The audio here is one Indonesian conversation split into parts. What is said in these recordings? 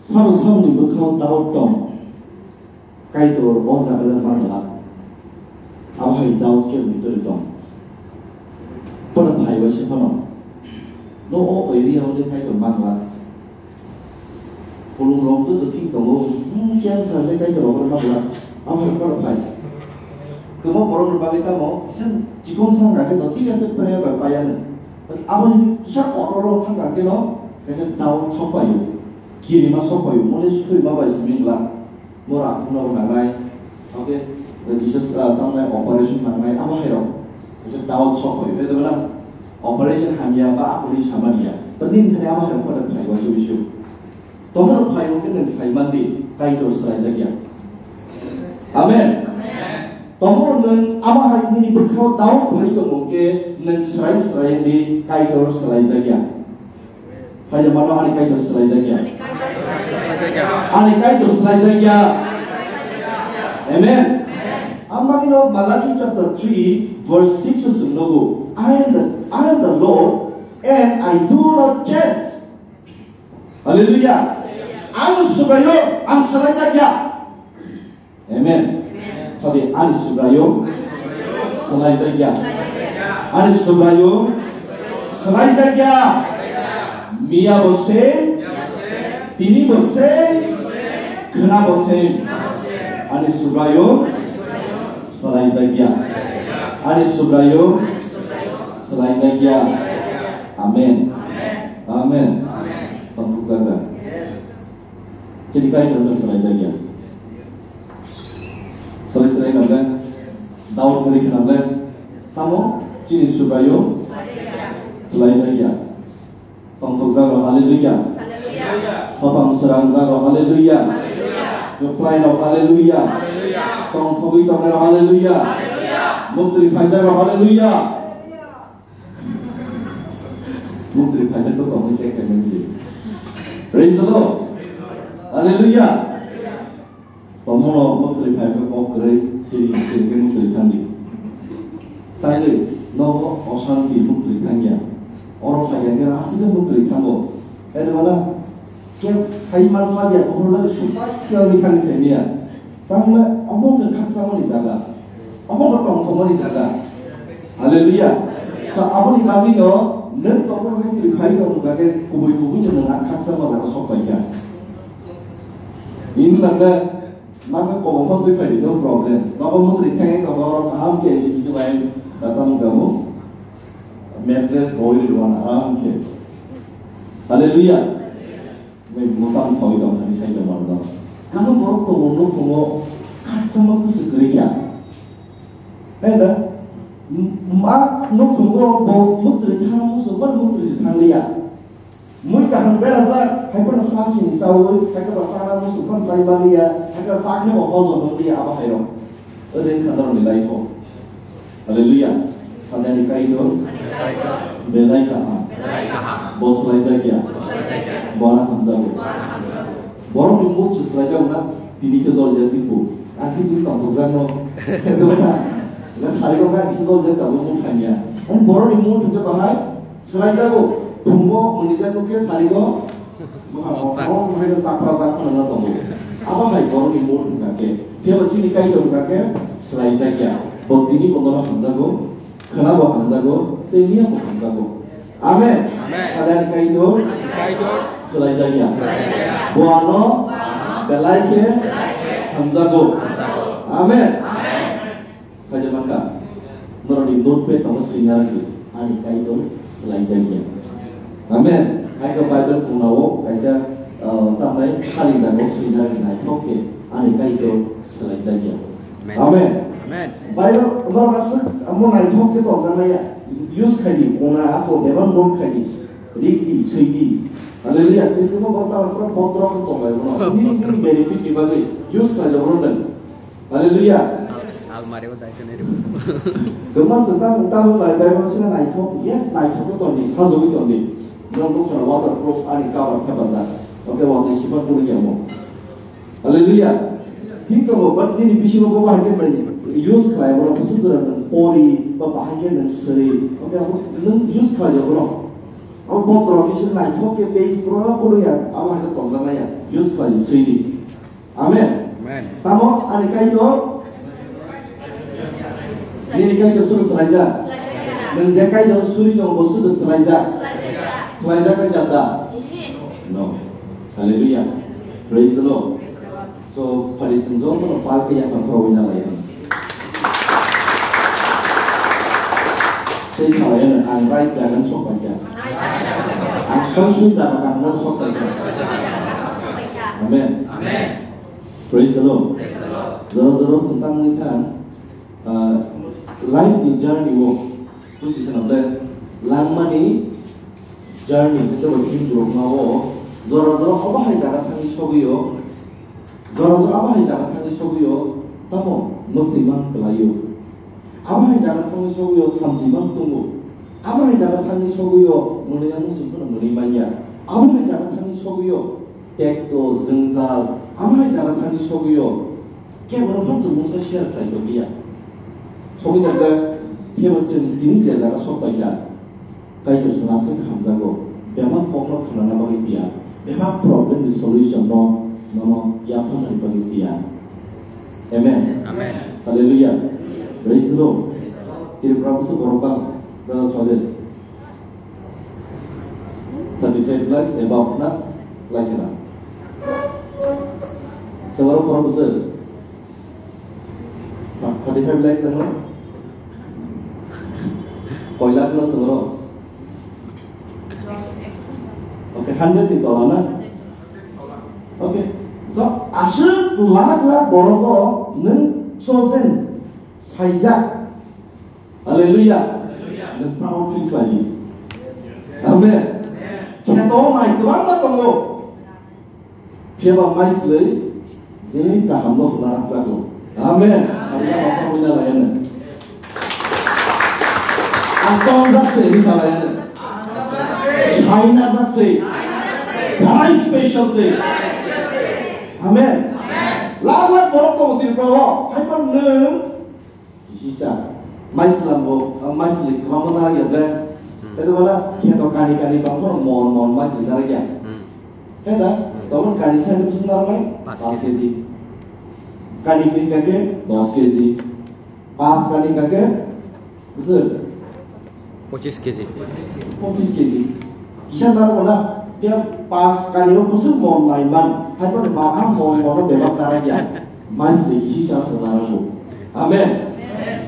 Sao sao ni bước khâu đau trồng cây đồ bỏ ra cái lần phản là áo hay đau kia mình tôi trồng bất là phải với sự phản nó ở đi đâu đi cây đồ mang là cùng lòng tôi tự tin tổng kian sao đi cây đồ mang là áo hay bất là phải cứ một orang berbagi tamu, sen jikon sang kakek tu tiga sepenuhnya berbayan. Awal kisah orang thang kakek lo, kisah tahu sopayu, kiri mas sopayu, mulai suai bawa seminggu murah pulau nangai, oke, kisah tentang operation nangai apa hero, kisah tahu sopayu, itu mana operation hamia apa polis hamia, penting hari apa hero pada hari wajib isu. Tomal hari mungkin yang saya mandi, kaitu selesai saja. Amin. Tomo neng ama hari ini berkau tahu hari itu mungkin neng serai di kaitor selai saja. Hanya mana hari kaitor selai saja. Hari kaitor selai saja. Amen. Amma kino Malachi chapter 3 verse 6 sungguh. I am the Lord and I do not change. Hallelujah. I'm superior. I'm selai saja. Amen. Sorry, Ani Subrayo, selai saja. Ani Subrayo, selai saja. Mia bose, tini bose, kena bose. Ani Subrayo, selai saja. Ani Subrayo, selai saja. Amin. Amin. Tentu saja. Jadi kaya kita selai saja. Selesai namanya, Daud beri namanya, kamu ciri subayo, selesai saja. Tongtok zaro haleluya, topang serang zaro haleluya, yoklai ro haleluya, tongtok itu ro haleluya, mukti fajar ro haleluya, mukti fajar itu kamu cek kan sih. Praise the Lord, haleluya. Tomono mukti fajar kok keren ciri mukti tadi. Tadi no osan di mukti tanya. Orang saya kira aslinya mukti kamu. Ada mana? Kau saya masalah dia. Orang lagi supaya kau ikan semia. Bangla, omong dekat sama di sana. Omong bertong sama di sana. Haleluya. So apa ni kami no? Nen tomong mukti fajar kamu kakek kubui yang dekat sama lagi supaya. Ini lagi. Maka kalau mau tuh itu problem. Kalau mau terima kalau orang paham ke sih supaya datang kamu mattress boil ruang aram ke. Haleluya. Memang soal itu hari saya jawab. Kamu baru tuh mau sama kesekerja. Ada mak nuk tunggu mau terima semua mau terima lihat. Mui kahang berasa, hai pun asasi ni sawu, hai ke pasara musuh pun saya balia, hai ke saknya mau hozo nanti apa hayo, ada kadar nilai fo, haleluya, ada nikah itu, belai kahang, bos lagi ya, bora hamzago, bora ni mut sesuatu na, tini ke zol jadi bu, akhir itu kamu jangan, itu mana, nggak sekali kau kan isi zol jadi kamu mut hanya, kan bora ni mut juga bahaya, sesuatu Tunggu menijak tuh sarigo, mau mereka sakra mana tunggu. Apa mereka baru imut kakek? Dia macam ni kaya tu kakek, selai saja. Bukti ini pengelola hamzago, kenapa hamzago? Dia apa hamzago? Amin. Ada kaya itu, selai saja. Buano, belai ke, hamzago. Amin. Kaja maka, nurani dompet tamu sinar lagi. Ani kaya itu selai saja. Amen. Hai ke Bible kunawo, kaisa tamai kali dan musliman naik oke. Aneka itu selesai saja. Amen. Amen. Bible orang asal, amun naik oke tu orang naya use kali, kuna aku dewan bon kali, riki, segi. Haleluya. Itu mau kata orang botrok tu Bible. Ini benefit ni bagi use kali orang dan. Haleluya. Almari udah kena ribu. Gemas tentang Bible sini naik oke. Yes naik oke tu ni, satu itu ni. Don't look at waterproof and cover that. Okay, what is she put in Hallelujah. Think about what did Bishop of use cry or a sister and Pori, Papa Hagen and Sri. Okay, use cry over. Our both rotation like hockey base, Pura, our hand of the use by sweetie. Amen. Tamo ani kaito. Ini kaito sudah selaja. Menjadi kaito suri dong bos sudah selaja. Selaja kerja No. Hallelujah. Praise the Lord. So parisenjong mana falke yang mengkawinnya lagi. Saya sahaja anrai jangan sok aja. Action jangan kamu sok aja. Amen. Praise the Lord. Zoro tentang ini kan life di journey wo, terus itu nanti lama nih journey itu bikin grup ngawo. Zoro apa hai jangan tangi sobiyo. Zoro apa hai jangan tangi sobiyo. Tamu nuktiman kelayu. Apa hai jangan tangi sobiyo tamsiman tunggu. Apa hai jangan tangi sobiyo mendengar musuh pun menerimanya. Apa hai jangan tangi sobiyo tekto zengzal. Apa hai jangan tangi sobiyo. Kayak berapa semua saya share kayak dia. Sobiyo ada dia macam ini dia jangan sobiya. Kayak itu senasib hamzago. Memang problem karena bagi dia. Memang problem di solution no yang pun dari bagi dia. Amen. Hallelujah. Praise the Lord. Tidak berapa sekorban dalam soal 35 lakhs above not like that. Sekarang korban besar. 35 lakhs dah. Koi lakh na sekarang. Okay, $100 na. Okay, so asyik lakh boroko neng chosen saja. Hallelujah. Neng proud feel lagi. Amen. Kita tahu mai tuan na tunggu. Siapa mai sih? Jadi dah hamlo selarang sago. Amen. Allah bapa punya layanan. Asal zakse ini layanan. China zakse. Very special say. Amen. Lalat borok tu di bawah. Hai pun neng. Sisa. Mais lambo, mais lik. Kamu nak ya ber? Itu mana? Kita kani kamu mon mais lik lagi ya. Kita, kamu kani saya itu sebentar mai. 5 kg. Kani kage 10 kg. Pas kani kage, betul? 25 kg. 25 kg. Kisah naruh mana? Dia pas kali itu besar mau mainan, hai pun bahkan mau bebas caranya, masih kisah sebenarnya. Amen.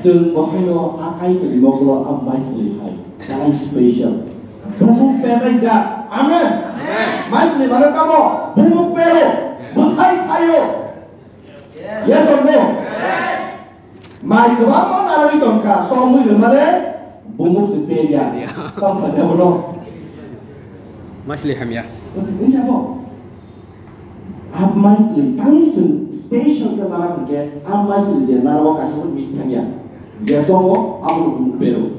Jeng bahino akai ke 50 am masih hai, cara special. Bumuk peraja. Amen. Masih mana kamu? Bumuk pero, bukai kayo. Yes or no? Mai kamu naruh itu kan, somu itu mana? Bumuk seperia. Kamu ada belum? Masli hamya. Ini apa? Ab masli, kami special ke mana ke? Ab masli je narawa kasih pun misalnya. Jesomo amu pero.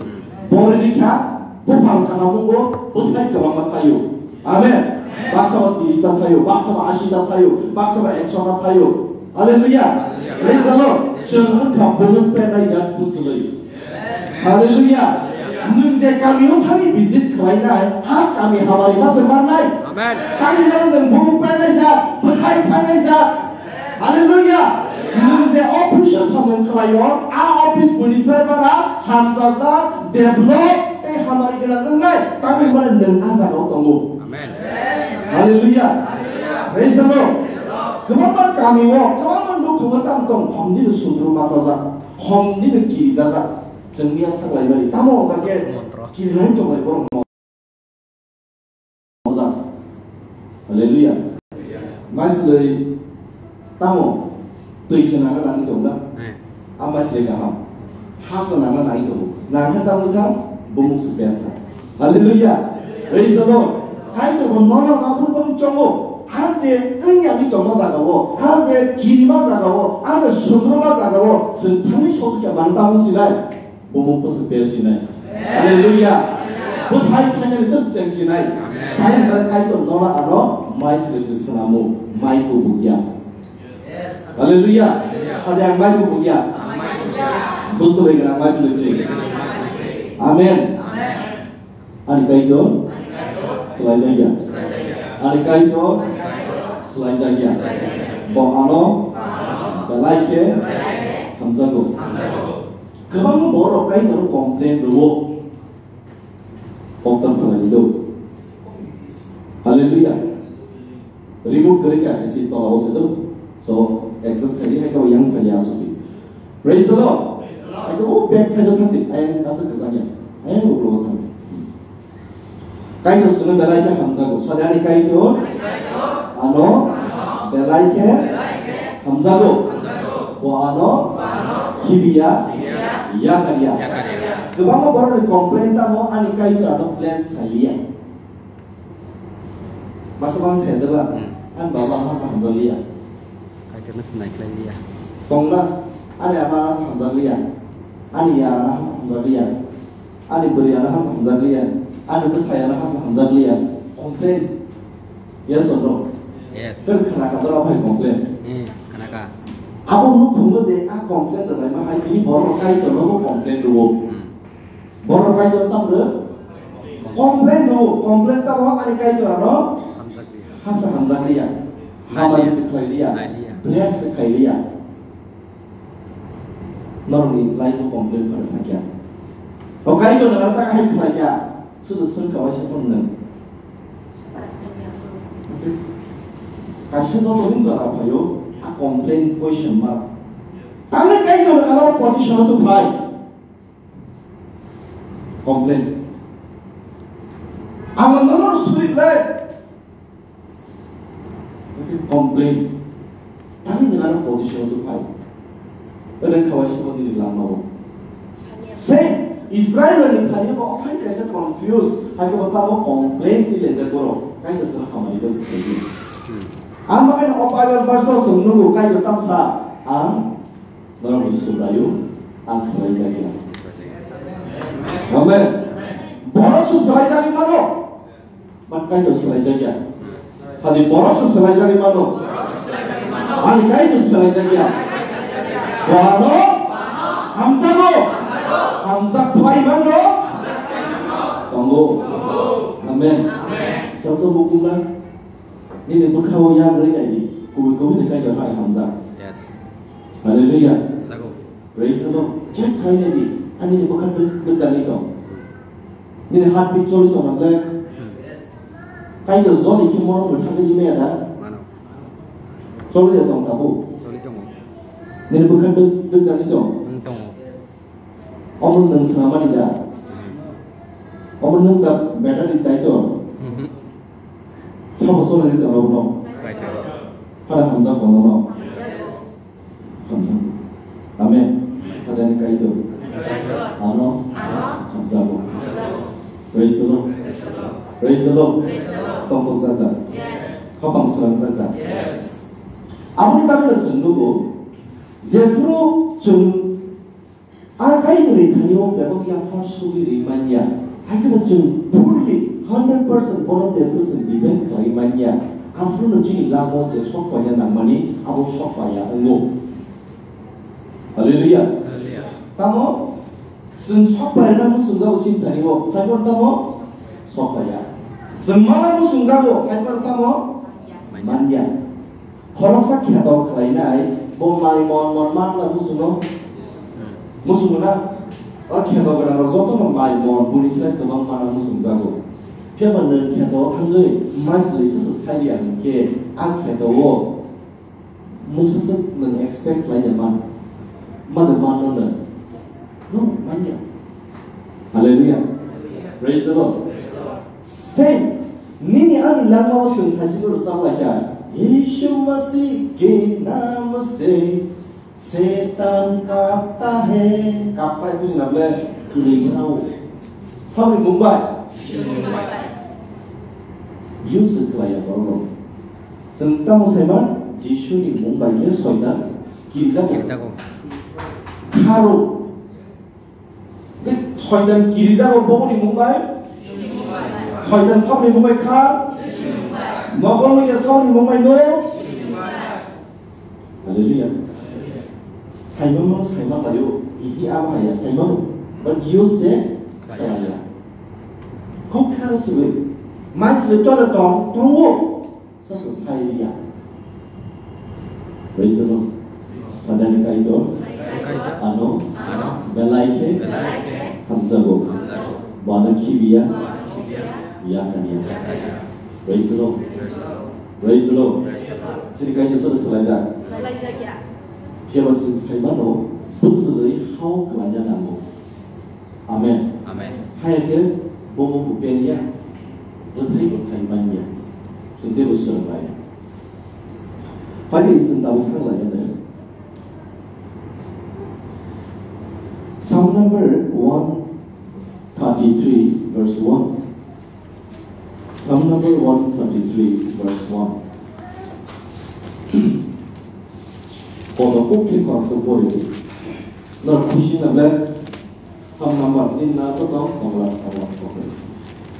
Boleh nikah, bukan karena munggo, bukan kerana kayu. Amen. Baksa di istan kayu, baksa asyidat kayu, baksa eksorat kayu. Haleluya. Praise the Lord. Jangan kabulun penai jat pusulai. Haleluya. Nunggu kami utangi visit kerana hak kami hawari masa mana? Amen. Kami dalam bumbu penaja, berkait penaja. Haleluya. Nunggu official sama kelayon, office polis mereka, hamsaza, develop, hawari kita nungai. Kami mana neng asa kau tunggu. Amen. Haleluya. Praise the Lord. Kemana kami kemana dulu kemana tong, hamdi sudru masaza, hamdi kiri zaza. Jangan tak lagi balik. Tamu kakek kiri lain coba borong mazat. Haleluya. Masih tamu tuition akan nanti tu lah. Amma sih kaham. Hasan akan nanti tu. Nanti tamu kan bumuk sebentar. Haleluya. Praise the Lord. Hai tu benar aku pun congok. Harusnya enggak itu mazat kau. Harusnya kiri mazat kau. Harusnya sudru mazat kau. Sentani sholat yang bantamu sih lah. Bumuk seperti Haleluya. Bukan hanya sesuatu sinai. Hanya terkait dengan ano, mai sesuatu namu, mai kubuya. Haleluya. Ada yang mai kubuya. Dosa dengan mai sesuatu. Amen. Adikah itu? Selanjutnya. Adikah itu? Selaizagia. Boano. Belaike. Hamzago. Kebang borok kain baru komplain dulu. Fokus sama itu. Haleluya. Remove kerja isi tolong itu. So access kerja kau yang kerja suci. Praise the Lord. Aku back saya tadi, ayat asal kesannya, ayat berubah tadi. Kain itu sudah belai ke Hamzago. Saudari kain itu, ano, belai ke Hamzago. Ano, Hibia, ya kerja. Kebangga baru dikomplain tamu, ani kain itu ada place kalian. Masa saya tu an bawa masa Hamzalia. Kayak kena senai kalian dia. Tonglah, ada apa masa Hamzalia? Ani ya anak Hasan Hamzalian, ani beri anak Hasan Hamzalian, ani besar anak Hasan Hamzalian, komplain, yes or no? Yes. Kenapa kalau apa yang komplain? Kenapa? Apa nu tunggu je? Komplain dengan mana? Ini borok kain tu, nu komplain dulu. Borok kain tu tam deh. Komplain dulu, komplain tam orang ani kain tu ano? Hasan Hamzalian, Hamad sekalian, bless sekalian. Normally, lain tu komplain pada kerja. Kalau kali tu nak tak kaya kerja, sudah serka macam mana? Kasih tu tu ni apa yo? A komplain question mark. Tapi kali tu nak position tu baik. Komplain. Aman tu sulit leh. Komplain. Tapi nak position tu baik. Dan kawai semua di dalam mau. Same Israel ni tadi apa orang कैसे confused. Hari bertamu komplain di leher boro. Kaya tu sudah kami itu seperti. Amma kan opayal verso sungguh kaya tu tamsa. Baru disudayu ang selai lagi. Amen. Boro selai lagi mana? Makai tu selai lagi. Tadi boro selai lagi mana? Ani kaya tu selai lagi. Wano, Hamzago, Hamzah Paimango, Tunggu, Amen. Satu buku lah. Ini berkau yang mereka ini, kubu mereka jadi Hamzah. Yes. Haleluya. Praise the Lord. Just kali ini, ini bukan berkali itu. Ini heartbeat coli itu mana? Kayak zon ini mau bertanya di mana? Coli itu orang tahu. Ini bukan dengan itu. Om menang selama ni dah. Om menang dah better di itu. Sama soal itu orang no. Pada Hamzah kono no. Hamzah. Amen. Pada ni kaya itu. Ano. Hamzah ko. Praise the Lord. Praise the Lord. Tongkong sada. Kapang sulang sada. Apa ni bagi sungguh? Zefro jung arkai dari kaniom bebok yang falsu di rimanya. Akhirnya jung fully 100% bonus Zefro sendiri kelimanya. Afro nanti lamo je shock paya namani, abu shock paya engo. Haleluya. Kamu sen shock paya namu sungguh usin kaniom. Kamu kamu shock paya. Semalam sungguh kamu manja. Orang sakit atau kelainan. Bomai mon lah musuh na, kita berada rozoto bomai mon punis lek tu mana musuh jago. Kita benar kita tanggai masih itu saya yang ke, kita musuh expect lainnya mana no, mana. Haleluya. Praise the Lord. Same. Nini ani lama musuh kasih berusaha lagi. यीशु मसीह के नाम से शैतान कांपता है कुछ ना बोले लेकिन Sampai Mumbai. Yusuf lah yang baru. Sentang Musliman, Yesus di Mumbai dia soitan Girizago. Karo. Soitan Girizago bawa di Mumbai. Soitan sampai Mumbai kar. Makhluk yang sampai Mumbai no. Haleluya. Simon layu. Ini apa ya Simon? But Yusuf saya. Kau harus sebut. Mas betul atau tunggu. Sesuai dia. Praise the Lord. Padahal kaito, ano, belai ke, hamsago, bana kibia, ya kania. Praise the Lord. Praise the Lord. Sini kaito sudah selesai. Siapa sih saya mana? Bersih hau kelanya namu. Amen. Hai ke, bomo kupenya, lebih berkaitannya. Sendiri berserbai. Pada istilah tahu kan lagi ada. Psalm number 133 verse 1. Psalm number 133 verse 1. Kalau kau kau support itu, nak khusyuk nak Psalm number ini nak tu tahu Allah.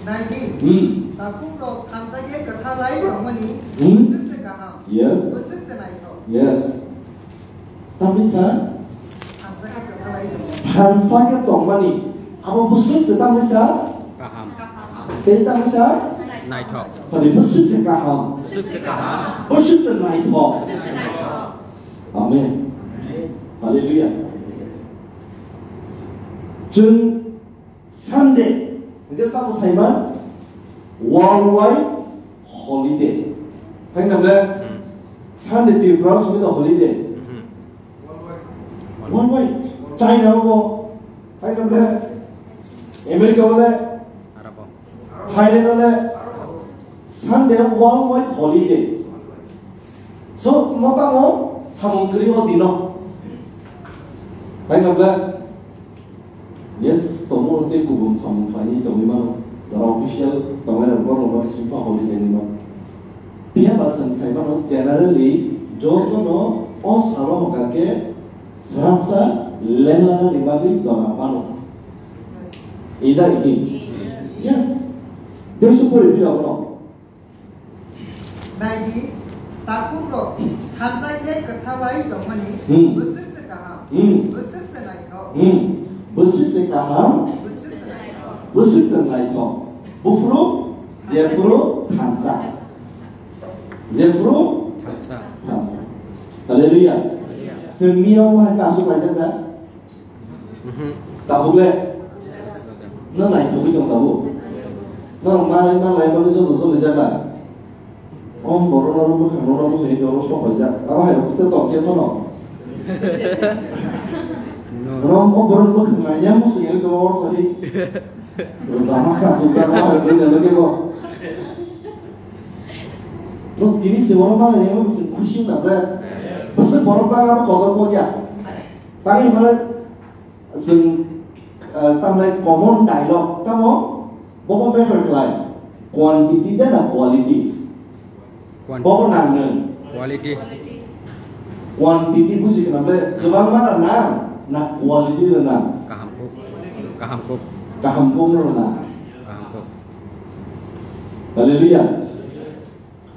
19. Tapi kalau kamsaje kata lain orang ni, bersih sekaham. Yes. Bersih senai tu. Yes. Tapi sah. Kamsaje kata lain. Hansa ke tong mani, apa bersih sedang sah? Kaham. Kita sah? Naik top. Tadi bersih sekaham. Bersih senai tu. Amen. Haleluya. Jun Sunday. Kita sama Simon. Worldwide holiday. Thấy nằm đây. Sunday thì có sự đó holiday. Worldwide. China có. Thấy nằm đây. America có đây. Thailand có đây. Sunday worldwide holiday. So, nó ta có samungkiri odino. Thấy nằm đây. Yes, tomo nanti kubum samungkiri tomo mana. Dalam official, tolong ada orang simpan holiday ni mah. Pihak bahasan saya mana generally, jodoh no, os kalau kakek serapsa lelana di bagi zona mana. Ida ini, yes, dia support dia apa? 19. Tapi kalau kamsaje kata lain orang ni, bersih sekaham. Bersih senai tu. Bersih sekaham. Bersih senai tu. Bufro, zefro, hansa. Zefro, hansa. Haleluya. Semua orang kasut macam mana? Tahu le? Nang lain tu kita tahu. Nang lain mana tu tu macam Om baru lalu bukan orang tu sehingga orang sok aja. Apa ya? Kita tahu siapa no? Om baru bukan macam musuh yang itu orang sehingga bersama kasut orang ini lagi kok. Loh, ini semua orang yang mesti khusyuk nak ber. Pasal orang orang kalau kau ya, tapi mana sing tamai common dialogue, tamu, bawa better klien, quantity dan quality. Bawa nang quantity mesti kena ber. Kebang mana nak quality dan nang. Kahampung na. Haleluya.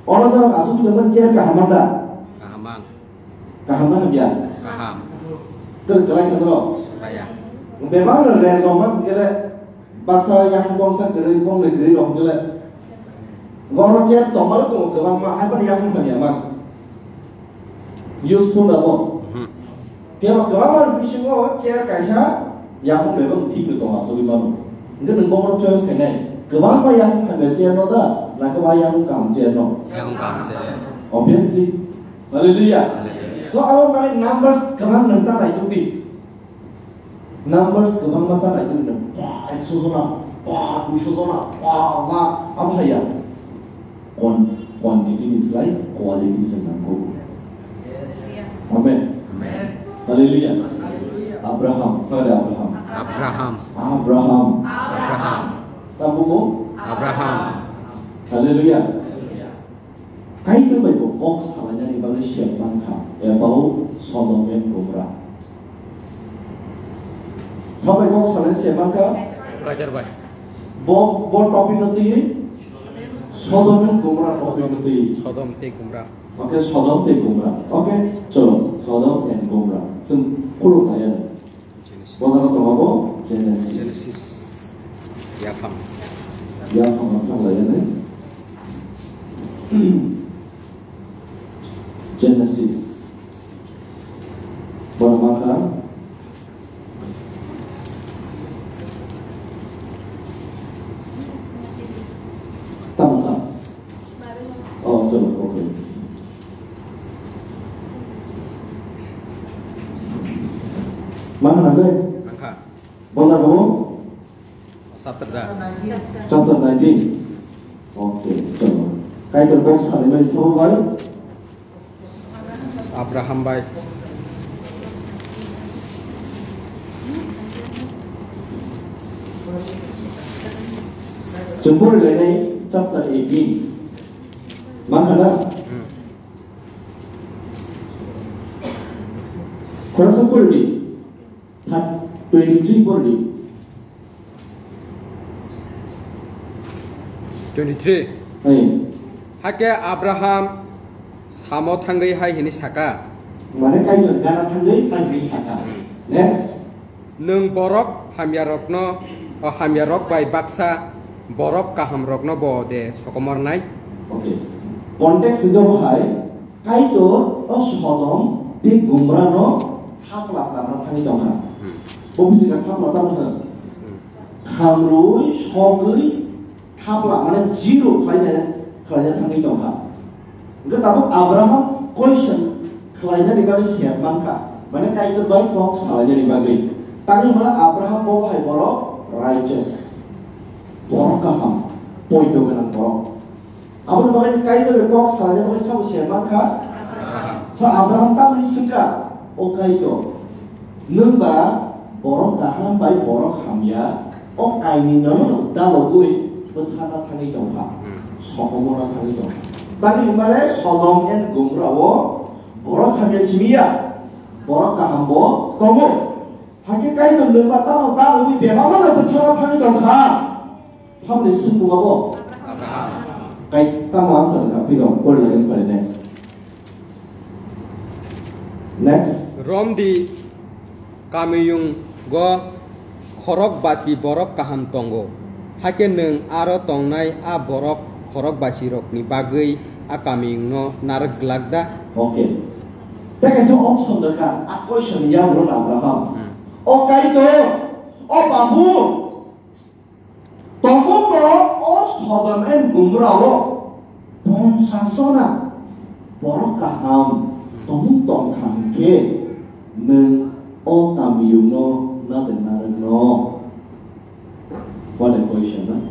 Orang asal kita mencari kahaman dah. Kahaman dia. Terkelain terus. Memang resumen kita bahasa yang bangsa kering bang negeri orang kita. Orang cari tu malu tu kebang mah apa yang mana yang mah. Useful apa? Dia kebang mah bising orang cari kaisa. Yang memang tim itu masuk di mana? Ini dengan orang choice kene. Kebang yang ada channel dah, nak kebang yang kam channel. Obviously, haleluya. So awak main numbers kebang nanti naik tu. Numbers kebang mata naik tu. Wah, eksosona, wah, kusosona, wah, apa ya? Quantity is like quality senangku. Amen. Haleluya. Abraham, saya Abraham. Tamumu? Abraham. Haleluya. Kayu tu baik box halanya di bawah siap langkah. Ya bau Sodom dan Gomora. Sampai box halanya siap langkah. Belajar baik. Box topik nanti. Sodom dan Gomora topik nanti. Sodom dan Gomora. Oke, Sodom dan Gomora. Oke, coba Sodom dan Gomora. Sepuluh ayat. Bahasa kata apa? Genesis. Yafam. Apa ayatnya? Genesis. Boleh makan? Tamat. Oh, coba, oke. Mana nanti? Angka. Bosan kamu? Sabda. Chapter 19. Oke, coba. Kayak terbox hari ini semua baik. Abraham baik. Jemput ini chapter 18. Mana nak? Kurasa pulli. 23 pulli. 23. Hake Abraham samo thangai hai hini saka. Mana kayak gana thangai hai saka. Next. Nung borok hamyarok bai baksa borok kaham rokno bo de sokomor nai. Oke. Konteks itu bahai kayak itu sodom di gumrano thapla sana thangai dongha. Bobisi kan thapla dongha. Kamrui shogui thapla mana zero kelainnya thangai dongha. Enggak tahu Abraham question kelainnya dibagi siap mangka. Mana kayak itu baik kok salahnya dibagi. Tapi malah Abraham bawa hai borok righteous. Borok kaham. Poin itu benar borok. Abraham bawa kayak itu kok salahnya bagi siapa siap mangka. So Abraham tak suka. Oke itu. Nungba borok kaham baik borok hamya. Ok ini nama dalam gue bertanah thangai dongha. Sokomora thangai dongha. Tapi malah Sodom and Gomorrah borok hamya simia. Borok kaham bo tomo. Hake kai to lemba ta ta wi be ma na pachara thang dong kha samne sun bu bo kai ta ma sa ka pi do pol la for next Rom di kamiyung go khorok basi borok kaham tongo hake nung aro tongnai a borok khorok basi rok ni bagai a kamiyung no narak glagda. Oke. Tak kasi option ka a question ya ron Abraham. Oke itu, bambu, tongkong Sodom and Gomorrah, sansona, borok kaham, tong ke, neng kamiyung no na benar no. What a question, na?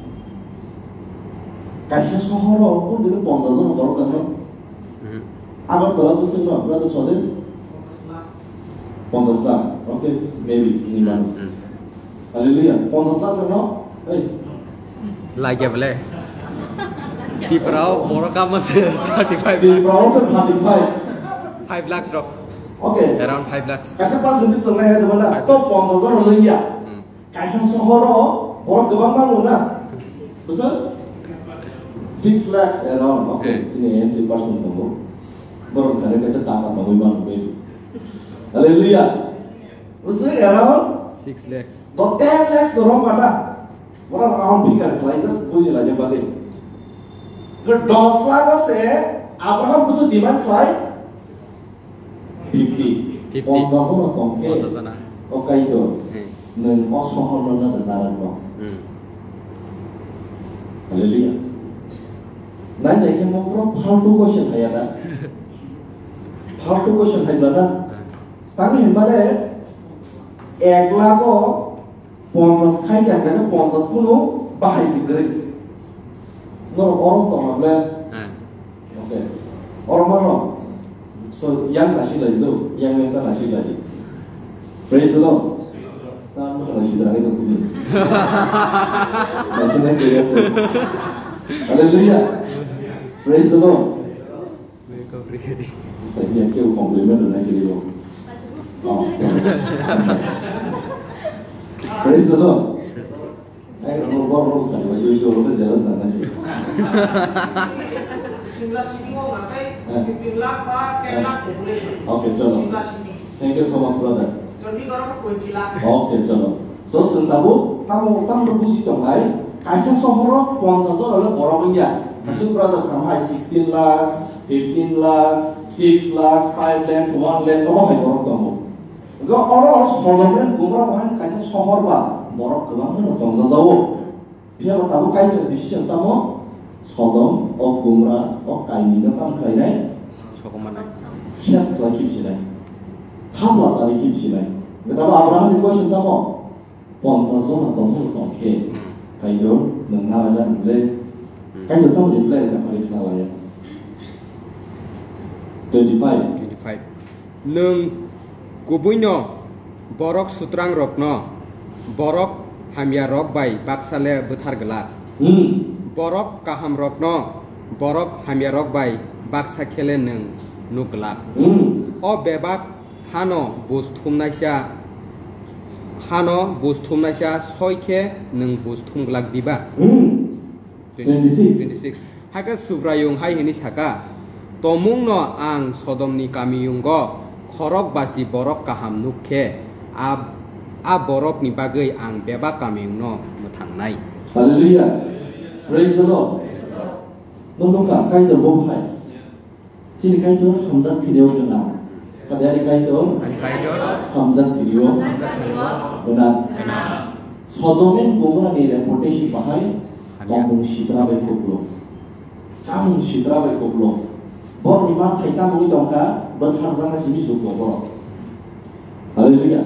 Kasih sohoro, pun dia pondasan borok kaham. Agar telah tu semua, berada Swades. Pontasla, okay, maybe ini mana? Haleluya, Pontasla kan no? Lagi boleh. Di perahu borok mas 35. Di perahu 35. 5 lakhs rok. Okay. Around 5 lakhs. Kasih pas lebih setengah ya teman-teman. Tuh Pontasla Haleluya. Kasih sohoro, borok kebang bangun na. Betul? 6 lakhs around. Okay. Sini MC person tunggu. Borok kali kasih tangan bangun bangun. Haleluya. Maksudnya around 6 lakhs. Got 10 lakhs dorong pada. Orang round bigger, places puji lah jam balik. Kalau 10 lakhs Abraham bisa demand klay 50. 50. Ponsa sana tongke. Ponsa sana. Oke itu. Neng sohor mana benaran no. Haleluya. Nanti kita mau faltu question hay ada. Faltu question hay mana? Tapi hembale ekla ko 50 khai yang kan 50 kuno bahai sikri. Nor orang to mable. Oke. Orang mana? So yang nasi lagi tu, yang minta nasi lagi. Praise the Lord. Nah, nasi lagi tu punya. Nasi lagi biasa. Haleluya. Praise the Lord. Mereka pribadi. Saya kira compliment dan lagi dia. Praise the Lord. Ay, no borros kan, masih usul udah jelas tanah sih. 19 mo ngakai 15 lakh pa 10 lakh population. Okay, chalo. Thank you so much, brother. Jadi kalau 20 lakh. Okay, chalo. So sentabu, tamu rubusi tongai, kaisa sohoro 50 dollar borong ya. Masuk brothers kamai 16 lakhs, 15 lakhs, 6 lakhs, 5 lakhs, 1 lakh, semua hai borong tamu. 그 어로 소돔은 고모라고 하는 가서 서허와 뭐라 그만은 동자자고 피하고 따고 까이도 디시션 따모 소돔 고모라 까이니는 방 그러네 저것만 해. 시아스가 깊시네 하블라사리 깊시네 그다음 아브라함이 것이 따모 본자소나 동물 동케 가이도 능나가자는데 가이도 따모 리플레이가 빨리 나와요 25 nâng của bui nọ borok sutrang rok nọ borok hamya rok bai baksale betar gelak borok kaham rok nọ borok hamya rok bai baksa khele neng nu gelak o bebak hano busthum naisa soike neng busthum gelak diba 26 haka subrayung hai hini saka tomung no ang sodom ni kami yung go khorok basi borok kaham nukhe a borok ni bagai ang beba kami yung no mutangnai Hallelujah praise the Lord nông cái từ bông hay chỉ cái chỗ hầm dân video được nào còn đây cái chỗ hầm dân video được nào sodomin gomora ni reputation bahai ngomong sidra bai koplo samung sidra bai koplo bor ni ma thaita mungi tongka bathar janga simi suklo bor hallelujah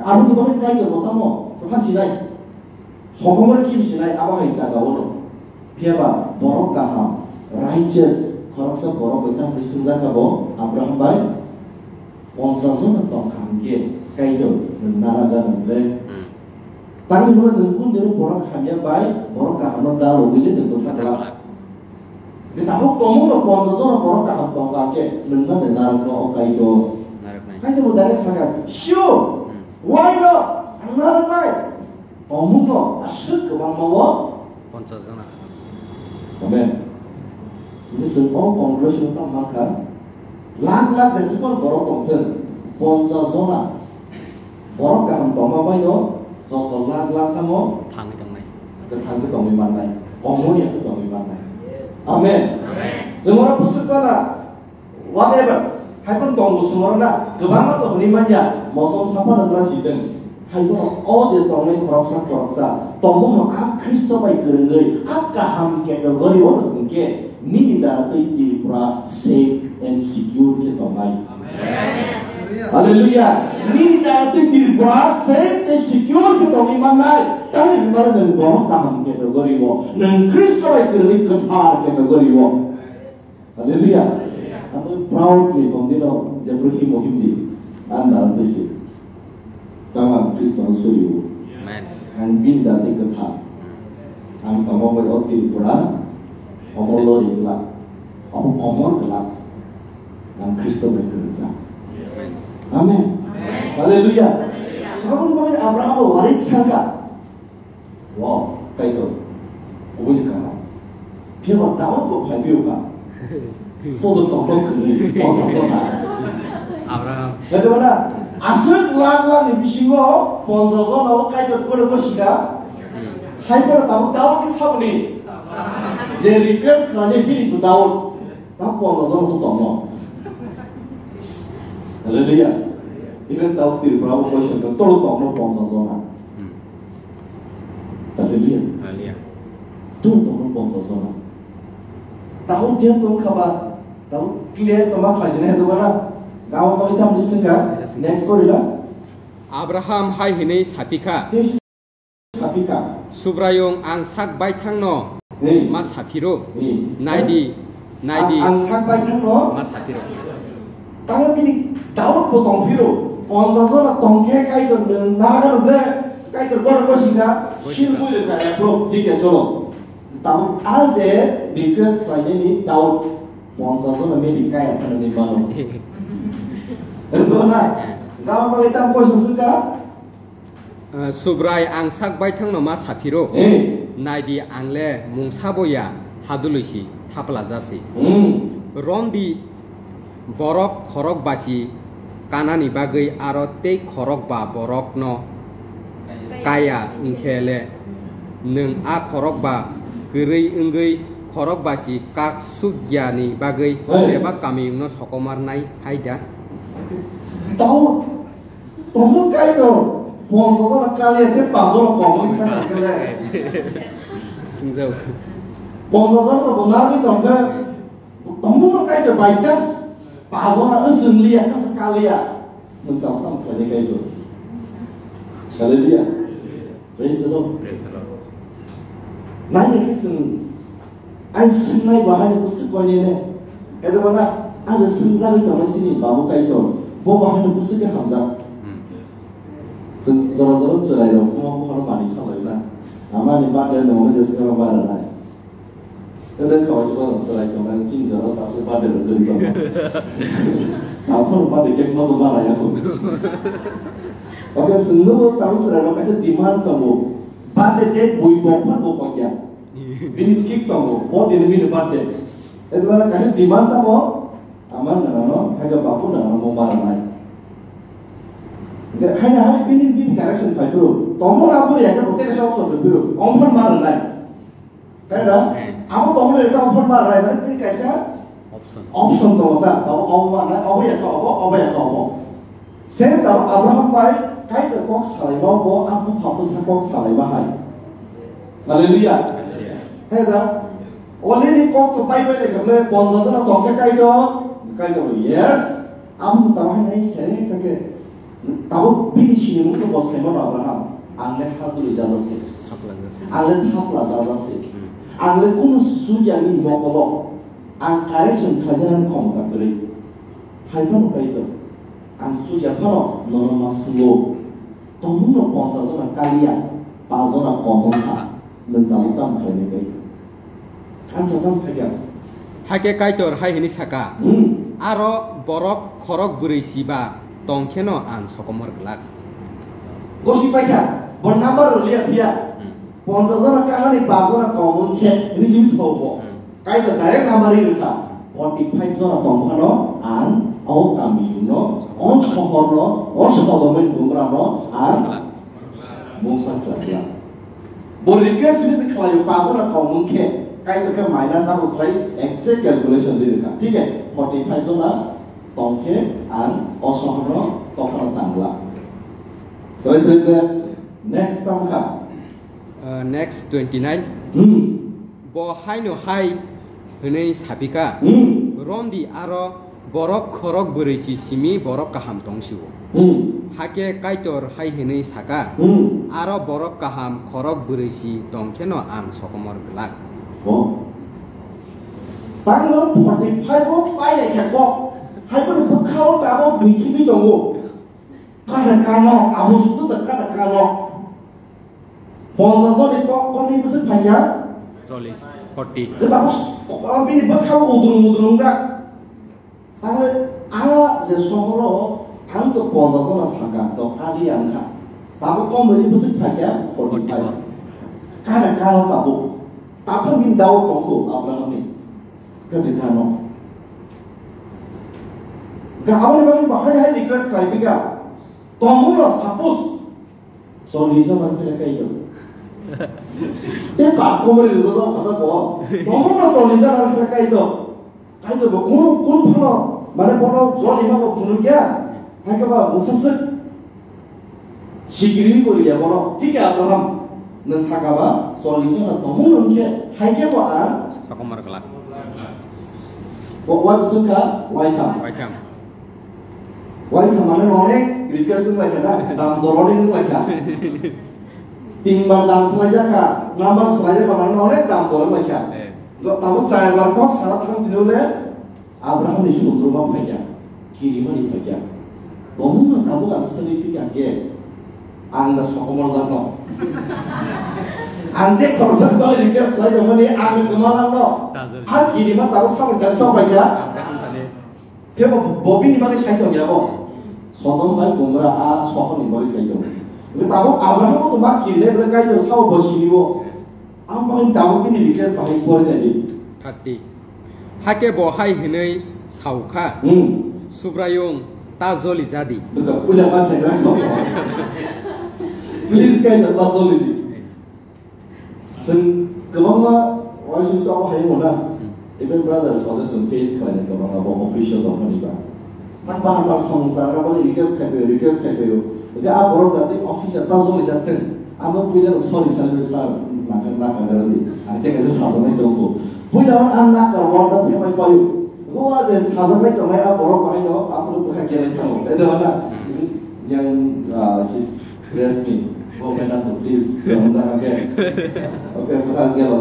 aru ni bang kai to botamo kan sinai hokomor kim sinai aba haisa ga wono piaba borok kaham righteous khoroksa borok itam prisungja ka bo abraham bai onsason tong kham ge kai do nara ga nle tang ni mun kun deru borok hamya bai borok kaham no da lo gile de fatala kita hok tomo no onsason borok kaham tong ka ke nna de nara no kai do kai do dare saga sure why not another night omung no asuk ke mamawa ponchazana Amen. Ini semua kongres kita makan. Lag sesuatu borok kongten, ponca zona. Borok kaham toma apa itu? Soal lag kamu. Thang itu mana? Thang itu toma mana? Omongnya itu toma mana? Amen. Semua pusatnya, whatever. Hai pun tunggu semua na. Kebangga tu ni manja. Mosong siapa nak lanjutkan? Hai pun all tongnya koroksa. Tomong no a Kristo bai gerengei a kaham ke dogori wono ke mini da tei di pra safe and secure ke tomai amen haleluya mini da tei di pra safe and secure ke tomai manai tang mar nang bo kaham ke dogori wo nang Kristo bai gerengei ke thar ke dogori wo haleluya aku proudly kondino jebruhi mohimdi anda tesi sama Kristo suri amen ang binda te katha ang kamoy otil pura omolori la omor la ang Kristo may kerja amen haleluya sabun mo Abraham warit sangka wow kaito ubuni ka piwa dawo ko phabiu ka sodo tokro kni tokro Abraham bagaimana asal lang ni bisingo ponzozo na kai to ko siga hai ko dawo ke sabni je request kane bini su dawo ta ponzozo to tomo haleluya even dawo ti bravo ko shi to tomo ponzozo na haleluya to tomo ponzozo na dawo je to khaba dawo clear to ma khajine to bana Kau mau kita listen kan? Next story lah. Abraham hai hini sapika. Sapika. Subrayung ang sak bai thang no. Mas sapiro. Naidi. Ang sak bai thang no. Mas sapiro. Tangan ini daud potong piro. Ponzozo na tongke kai do naga be kai do bor ko singa. Shilmu de kai bro ठीक है चलो. Daud aze because Friday ni daud ponzozo na me kai apa ni bano. Betul nak? Kau mau kita apa suka? Subrai ang sak bai thang no ma sapiro. Naidi ang le mung saboya haduluisi thapla jasi. Rondi borok khorok basi kanani bagai aro te khorok ba borok no kaya ingkhele nung a khorok ba gerei engei khorok basi kak sugyani bagai beba kami no sokomar nai haida. Daud 너무 까이도 본서서 깔리한테 빠져로 거기 가는 그래. 승자우. 본서서 보나기 동네 너무 까이도 by chance 빠져나 은승리야 그 깔리야. 너 깜깜 그래 까이도. 할렐루야. Praise the Lord. Nanya kisah, an senai bahan itu sekolah itu mana? Ada senjata itu orang sini bawa kaito, bawa bahan itu sekolah hamzah. Zoro cerai loh, kamu kalau manis kalau itu, ama ni pada nama jadi sekolah baru lah. Tapi kalau sekolah cerai cuma cinta atau tak sepada itu juga. Apa pada kek masuk mana ya tu? Oke, semua tahu cerai lo kasih demand kamu. Pada dek bui bopar bopar ya. Bini kick kamu, oh dia bini pada. Itu mana kasih demand kamu? Aman dengan no, hanya bapu dengan no barang lain. Hanya bini correction kai dulu. Tomo apa ya? Kita betul kasih option dulu. Ompon barang lain. Kaya apa tomo itu ompon barang lain? Bini kasih option tomo tak? Tahu ompon lain, apa ya kau apa? Saya tahu Abraham baik. Kai ke kok salai mau aku hapus kok salai bahai. Haleluya. Heda. Oleh ni kok tu pai pai ke bonzo na kok kai do yes. Am tu tahu ni saya sakit. Tahu bini sini mungkin bos kemana Abraham. Angle hatu ijazah se. Angle hapla ijazah se. Angle kunu suja ni mokolo. Angkare sun kajaran kom kateri. Hai pun kai do. Ang suja pano normal slow. Tomuno ponsa tu nak kalian, pasal nak komong tak, lentang kali ni. Ansatan kaya. Hake kaitor hai ini saka. Aro borok korok berisiba tongkeno an sokomor gelak. Gosi kaya, bernambar lihat dia. Ponsa tu nak kalian pasal nak komong ke, ini sih sopo. Kaitor direct nambar itu kan. 45 zona tongkeno an. Oh kami no, on sohor no, on sohodomen gumra no, an mungsa kelak. Bolehkah sini sekelaju pasal nak kau mungkin, kaya tu minus apa kelai, exact calculation dia kan, ठीक है? 45 zona, tongke an, on sohor no, tongkang tangla. So next tongka. Next 29. Bo hai no hai, ini sabika. Rondi aro. Borok korok berisi simi borok kaham tongsiu. Hake kaitor hai hini saka. Aro borok kaham korok berisi tongkeno ang sokomor gelak. Oh. Tanglo 45 bo pai le kek bo. Hai pun kau kau binti ni tonggo. Kada kano abu sutu tak kada kano. Ponsa so ni kau ni besar banyak. Solis 40. Tetapi bini berkau udung sak. Ala sesuatu hantu ponsa so nas laga to ali angka. Tapi kau beri besar banyak 45. Kada kano tabu. Tapi bin daud tonggo Abraham ni. Kada kano. Gawai bagi bahaya hai request kali juga. Tomuno suppose solution nanti kayak itu. Pas komori itu tuh kata gua. Tomuno solution nanti kayak itu. Kayak itu kun pano mana pano jual lima kau punu kia. Kayak apa musasek. Sikiri kau dia pano tiga Abraham. Nasakaba solution nanti tomuno kia. Kayak apa? Sokomor gelak. What suka? Waikam. Why kemana nonek? Request lagi ada, dam dorong lagi ada. Timbang dam sengaja kah? Nomor sengaja kemana nonek? Dam dorong lagi ada. Tahu saya berkos salah tang tidurnya. Abraham disuruh rumah saja, kiriman itu saja. Kamu tahu kan sedikit aja. Anda sokomor zano. Anda kalau saya request lagi kemana? Anda kemana no? Kiriman tahu sama dan sama saja. Dia Bobby ni bagi saya tu ya bo. Sodom baik gumra Sodom ni bagi saya tu. Tapi tahu Abraham tu mak kiri mereka itu tahu bersih ni bo. Apa yang tahu ni request bagi kuat ni. Hati. Hake bo hai henai sauka. Subrayung tazoli jadi. Betul. Ulama saya kan. Please kan tazoli. Sen kemana? Why should someone hai mana? Even brothers, fathers, and faith kind of official of money back. 한바 성사라고 리퀘스트 해요. 이게 아 보러 자ते ऑफिसर ताजोले जाते अब पुइले सरी सरी सा नाका गरदि आ तेका चाहिँ साधनै दंको पुइले आन नाका वर्ड फेमै पायो वो आज साधनै कमाइ आ बोरो पाइन आफ्नो पुखा गेले थाउ एदोना yang she's dressed me oh man please don't okay पुखा गेलो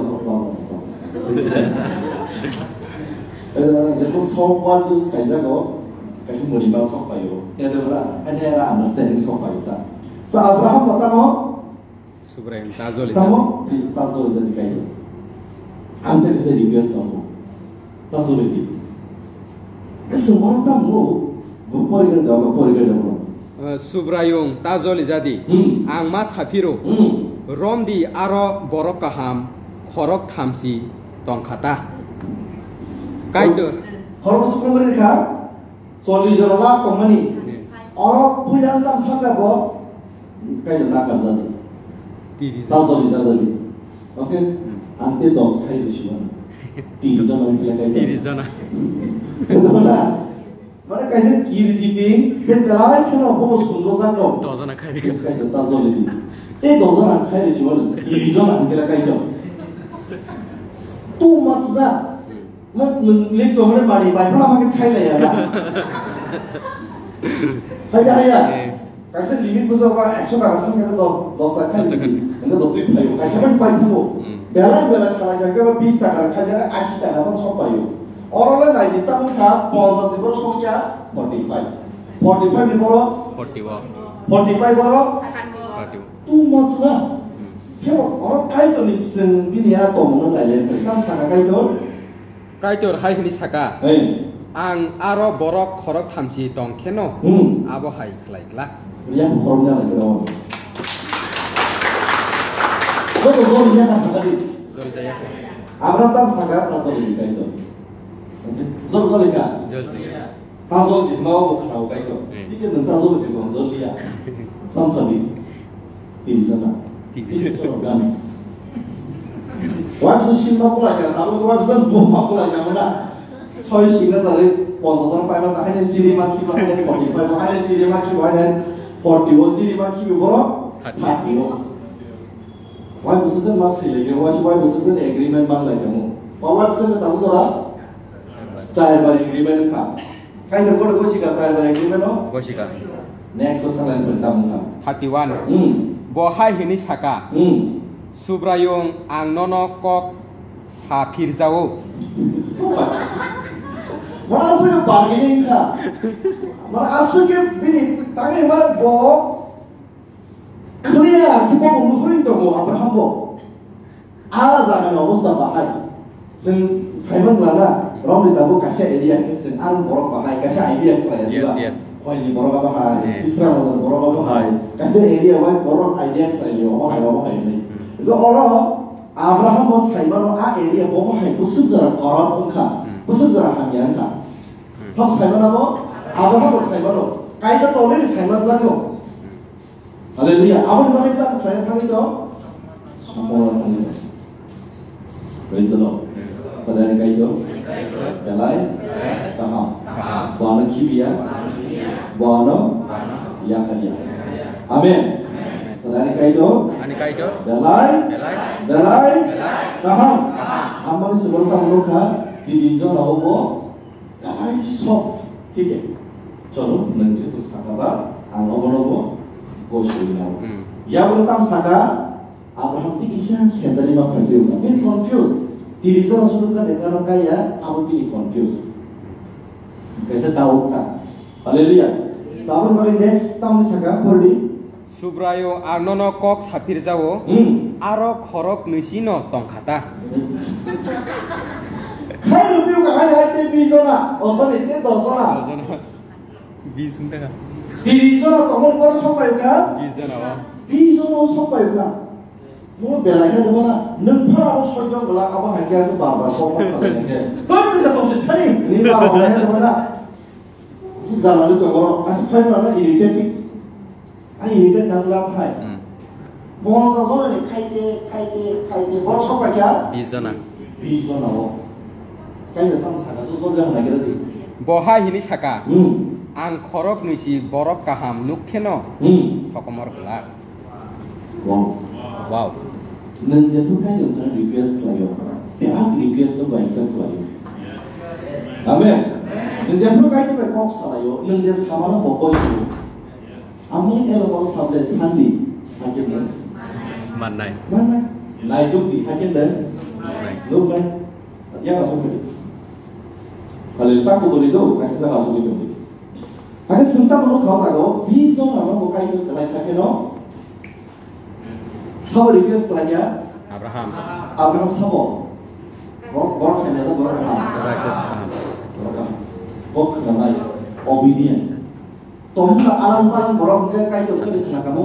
jadi sopan itu saja kok kasih muriba sopayo ya debra ada era understanding sopayo ta so Abraham pertama Subrahim tazol pertama please tazol jadi kayu ante bisa request kamu tazol itu kesemua tamu buporikan dong Subrayung tazol jadi ang mas hafiro romdi aro borok kaham khorok thamsi tongkhata Kaitor. Kalau masuk ke mereka, soal di jalan las company, orang punya tentang sangat boh, kaitor nak kerja ni. Tahu soal di jalan ni, oke? Ante dos kaitor siapa? Tiga jana yang kaitor. Tiga jana. Betul tak? Mana kaitor kiri titing, dan kalau kita mau sungguh sangat. Dua jana kaitor. Kaitor tahu soal ini. Dua jana kaitor siapa? Tiga jana yang kaitor. Tu maksudnyaมึงเลี้ยงตัวมันบาดีไปเพราะมันก็ใครเลยนะใครได้อะการเส้นลิมิตผู้สมัครช่วงการสังเกตตัวดอสตาร์ใครดีมันก็ตัวที่ไปอยู่ใครจะไม่ไปทั้งหมดเวลาชาวนาก็20 ตาใครจะ80 ตาต้องชอบไปอยู่ออร์เรนไหนที่ตั้งค่าปอนด์ที่เราชอบจะ45มีบอล45บอลตู้มันซะแค่ว่าออร์ใครตัวนี้ซึ่งวิญญาณตัวมันอะไรเลยตั้งสังกัดใครตัวKaitor hai hini saka ang aro borok khorok thamsi tong kheno abo hai khlaikla yang khoroknya lagi rawon betul zolnya kan tadi zol jaya Abraham tam sangat azol ini kaitor zol ika azol di mau kau kaitor jika nanti azol di zol dia tam sabi tim sana kan Wajib siapa pula kan? Kalau wajib bomba pula kan? Mana? Soal sihnya sehari 50,000 masa hanya ciri maki hanya 45 hanya ciri maki hanya 41 ciri maki berapa? 30. Wajib sesuatu masih lagi. Wajib sesuatu agreement mana lagi kamu? Wajib sesuatu tahu soal? Cair bar agreement kan? Kain terkode gosika cair bar agreement no? Gosika. Next soal lain bertamu kan? Hatiwan. Bohai hini saka. Subrayung ang nono kok sapir jauh. Mana asal bargaining ka? Mana asal ke bini? Tangi mana boh? Clear kita mengukurin tu Abraham boh. Ala zaman awasnya bahai. Sen Simon mana? Rom di tabu kasih idea sen arum borok bahai kasih idea kaya juga. Yes. Wah ini borok bahai. Israel borok bahai. Kasih idea wah borok idea kaya juga. Bahai ini. Itu orang Abraham was Simon a area bobo hai busuzara koran unka busuzara hamian ka sam Simon amo Abraham was Simon kai to already Simon jano haleluya awan bani ta kaya kami to semua haleluya praise the Lord pada kai to belai taham bana kibia bana yakania amen Saudara kaito, belai, kaham, amang sebelum tamu ka, di dijo lawo, belai soft, ठीक चलो नंतर पुस्तक का आलोबलोबो गोष्टी या बोलता हम सका Abraham ti kisah sendiri mak confused, tapi confused. Diri saya sudah kedengar orang kaya, apa pilih confused? कैसे tahu tak? Haleluya. Sahabat bagi next tamu saka poli. Subrayo arnono kok sapir jawo, aro khorok nusino tongkata. Hai review ka hai hai te bizona, osone te dosona. Bizona. Bizona tomon pora sopai ka? Bizona. Bizona sopai ka? Mo belanya de mana? Nempara sojong gela apa hagia se barbar sopa salenge. Toi kita tosi thani, ni ba belanya de mana? Jalan itu kalau asal hai mana irritating. Ai irritate nang lam hai. Mo sa so ni khai te bor sopai ka? Bizona. Bizona wo. Kaya tam saka so jang lagi tadi. Bohai hini saka. ang khorok ni si borok kaham nukheno sokomor gelak. Wow. Nanti tu kan yang kena request kelayu. Aku request tu baik sekali. Amen. Nanti tu kan tu baik kok salayu. Nanti sama lah fokus tu. Amin elok sabda sandi. Hakim dah. Mana? Naik tu di hakim dah. Lupa. Yang masuk ni. Kalau tak aku boleh tu kasih saya masuk ni. Agar sebentar belum kau tak tahu. Bisa nama bukan itu kelai sakit no. Siapa request kelainya? Abraham siapa? Borok hanya tu borok kaham. Borok kaham. Obedience. Tomka alam-alam borok dia kait tu kena kena kamu.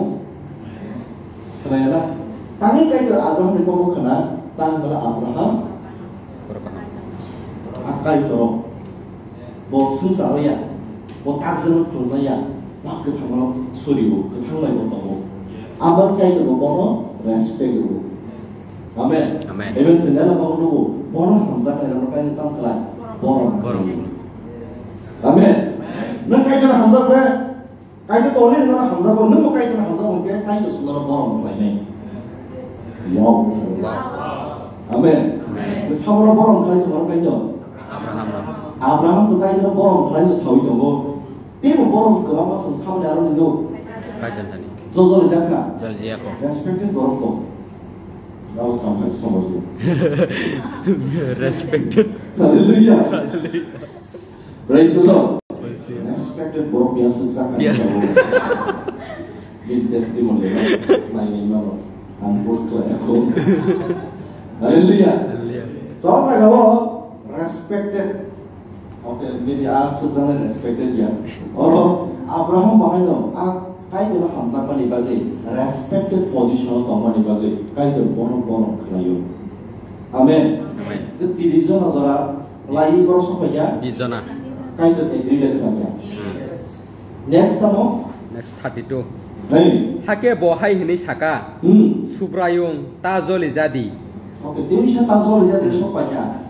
Kena ada. Tangi kait tu Abraham ni kamu kena. Tang ber Abraham. Akai tu. Bok susah ya. Bok takzim tu ya. Nak ketemu suriu, ketemu lagi tu. Abang kait tu borok. Respect dulu. Amen. Even sendiri apa dulu. Borong hamzah kalau orang kaya tahu kelak. Borong. Amen. Nak kaya tu hamzah ber. Kaya tu tolong nak hamzah ber. Nak kaya tu hamzah mungkin kaya tu sudah borong kelak ni. Wow. Amen. Siapa borong kelak tu orang kaya? Abraham tu kaya tu borong kelak tu sawi tu. Tiada borong kelak masuk sama dengan orang itu. Kajian tadi. Zozol jaka. Respected borong tu. That was not my song. Respected. Hallelujah. Praise the Lord. Respected borong biasa sangat. Give testimony. My name is Angus Claire. Hallelujah. So saya kau respected. Okay, ini dia sebenarnya respected ya. Orang Abraham bahaya tu. Kaya tu lah hamzah pani bagai respected position atau pani bagai kaya tu borong kelayu. Amen. Itu tiga nazara lagi berapa sahaja? Tiga. Kaya tu agree dah sahaja. Next tamu? Next 32. Hey. Hake bohai ini saka. Subrayung tazol jadi. Okay, dia bisa tazol jadi sahaja.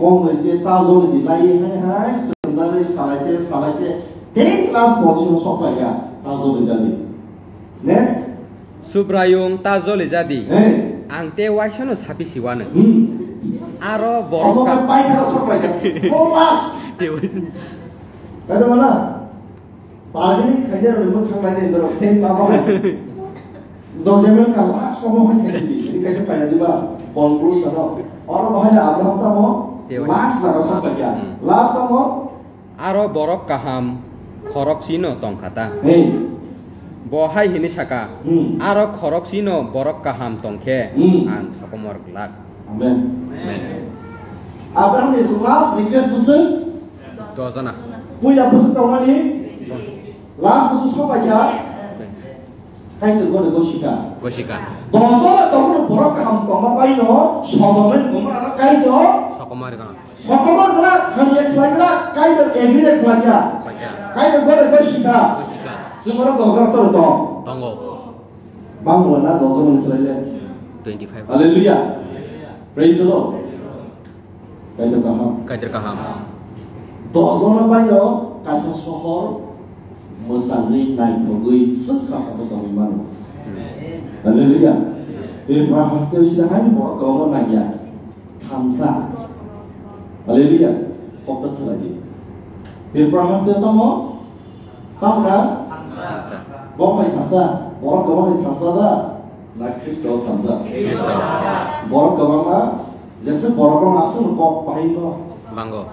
Kongmeri tazol jadi lagi hai. Sebenarnya salai. Take last position sopa ya, tazo jadi. Next, Subrayung tazo jadi. Angte waisano sapi siwana. Aro borok. Apa pai kalau sopa ya? Last. Kada mana? Pagi ni kajar lembut kang lain itu same apa? Dojemel kan last kamu kan kasi. Ini kasi pai di ba? Conclusion atau orang bahaya Abraham tamu last lah sopa ya. Last tamu. Aro borok kaham. Khorok sino tong kata. Bohai hini saka. Aro khorok sino borok kaham tongke. Ang sokomor gelak. Amen. Abraham ni last request busu. Dozana. Punya busu tahu ni. Last busu siapa ya? Kayak tu gua shika. Dozana tahu borok kaham tong apa ini? Sokomen gumar anak kayak tu. Sokomor gelak. Sokomor gelak. Hanya gelak. Kayak tu agree gelak ya. Kaya gua shika. Semua dosa terus Tonggo. Bangun lah dosa menselesai. 25. Hallelujah. Praise the Lord. Kaya kaham. Dosa apa itu? Kasih sohor, mesandri naik pergi susah atau bagaimana? Hallelujah. Jadi bahasa itu sudah hanya bawa kamu nanya. Tansa. Hallelujah. Fokus lagi. Jadi bahasa itu mau tansa. Bawa tansa. Orang kamu tansa dah. Nak Kristus tansa. Orang kamu mah, jasa orang kamu asal kok pakai itu. Banggo.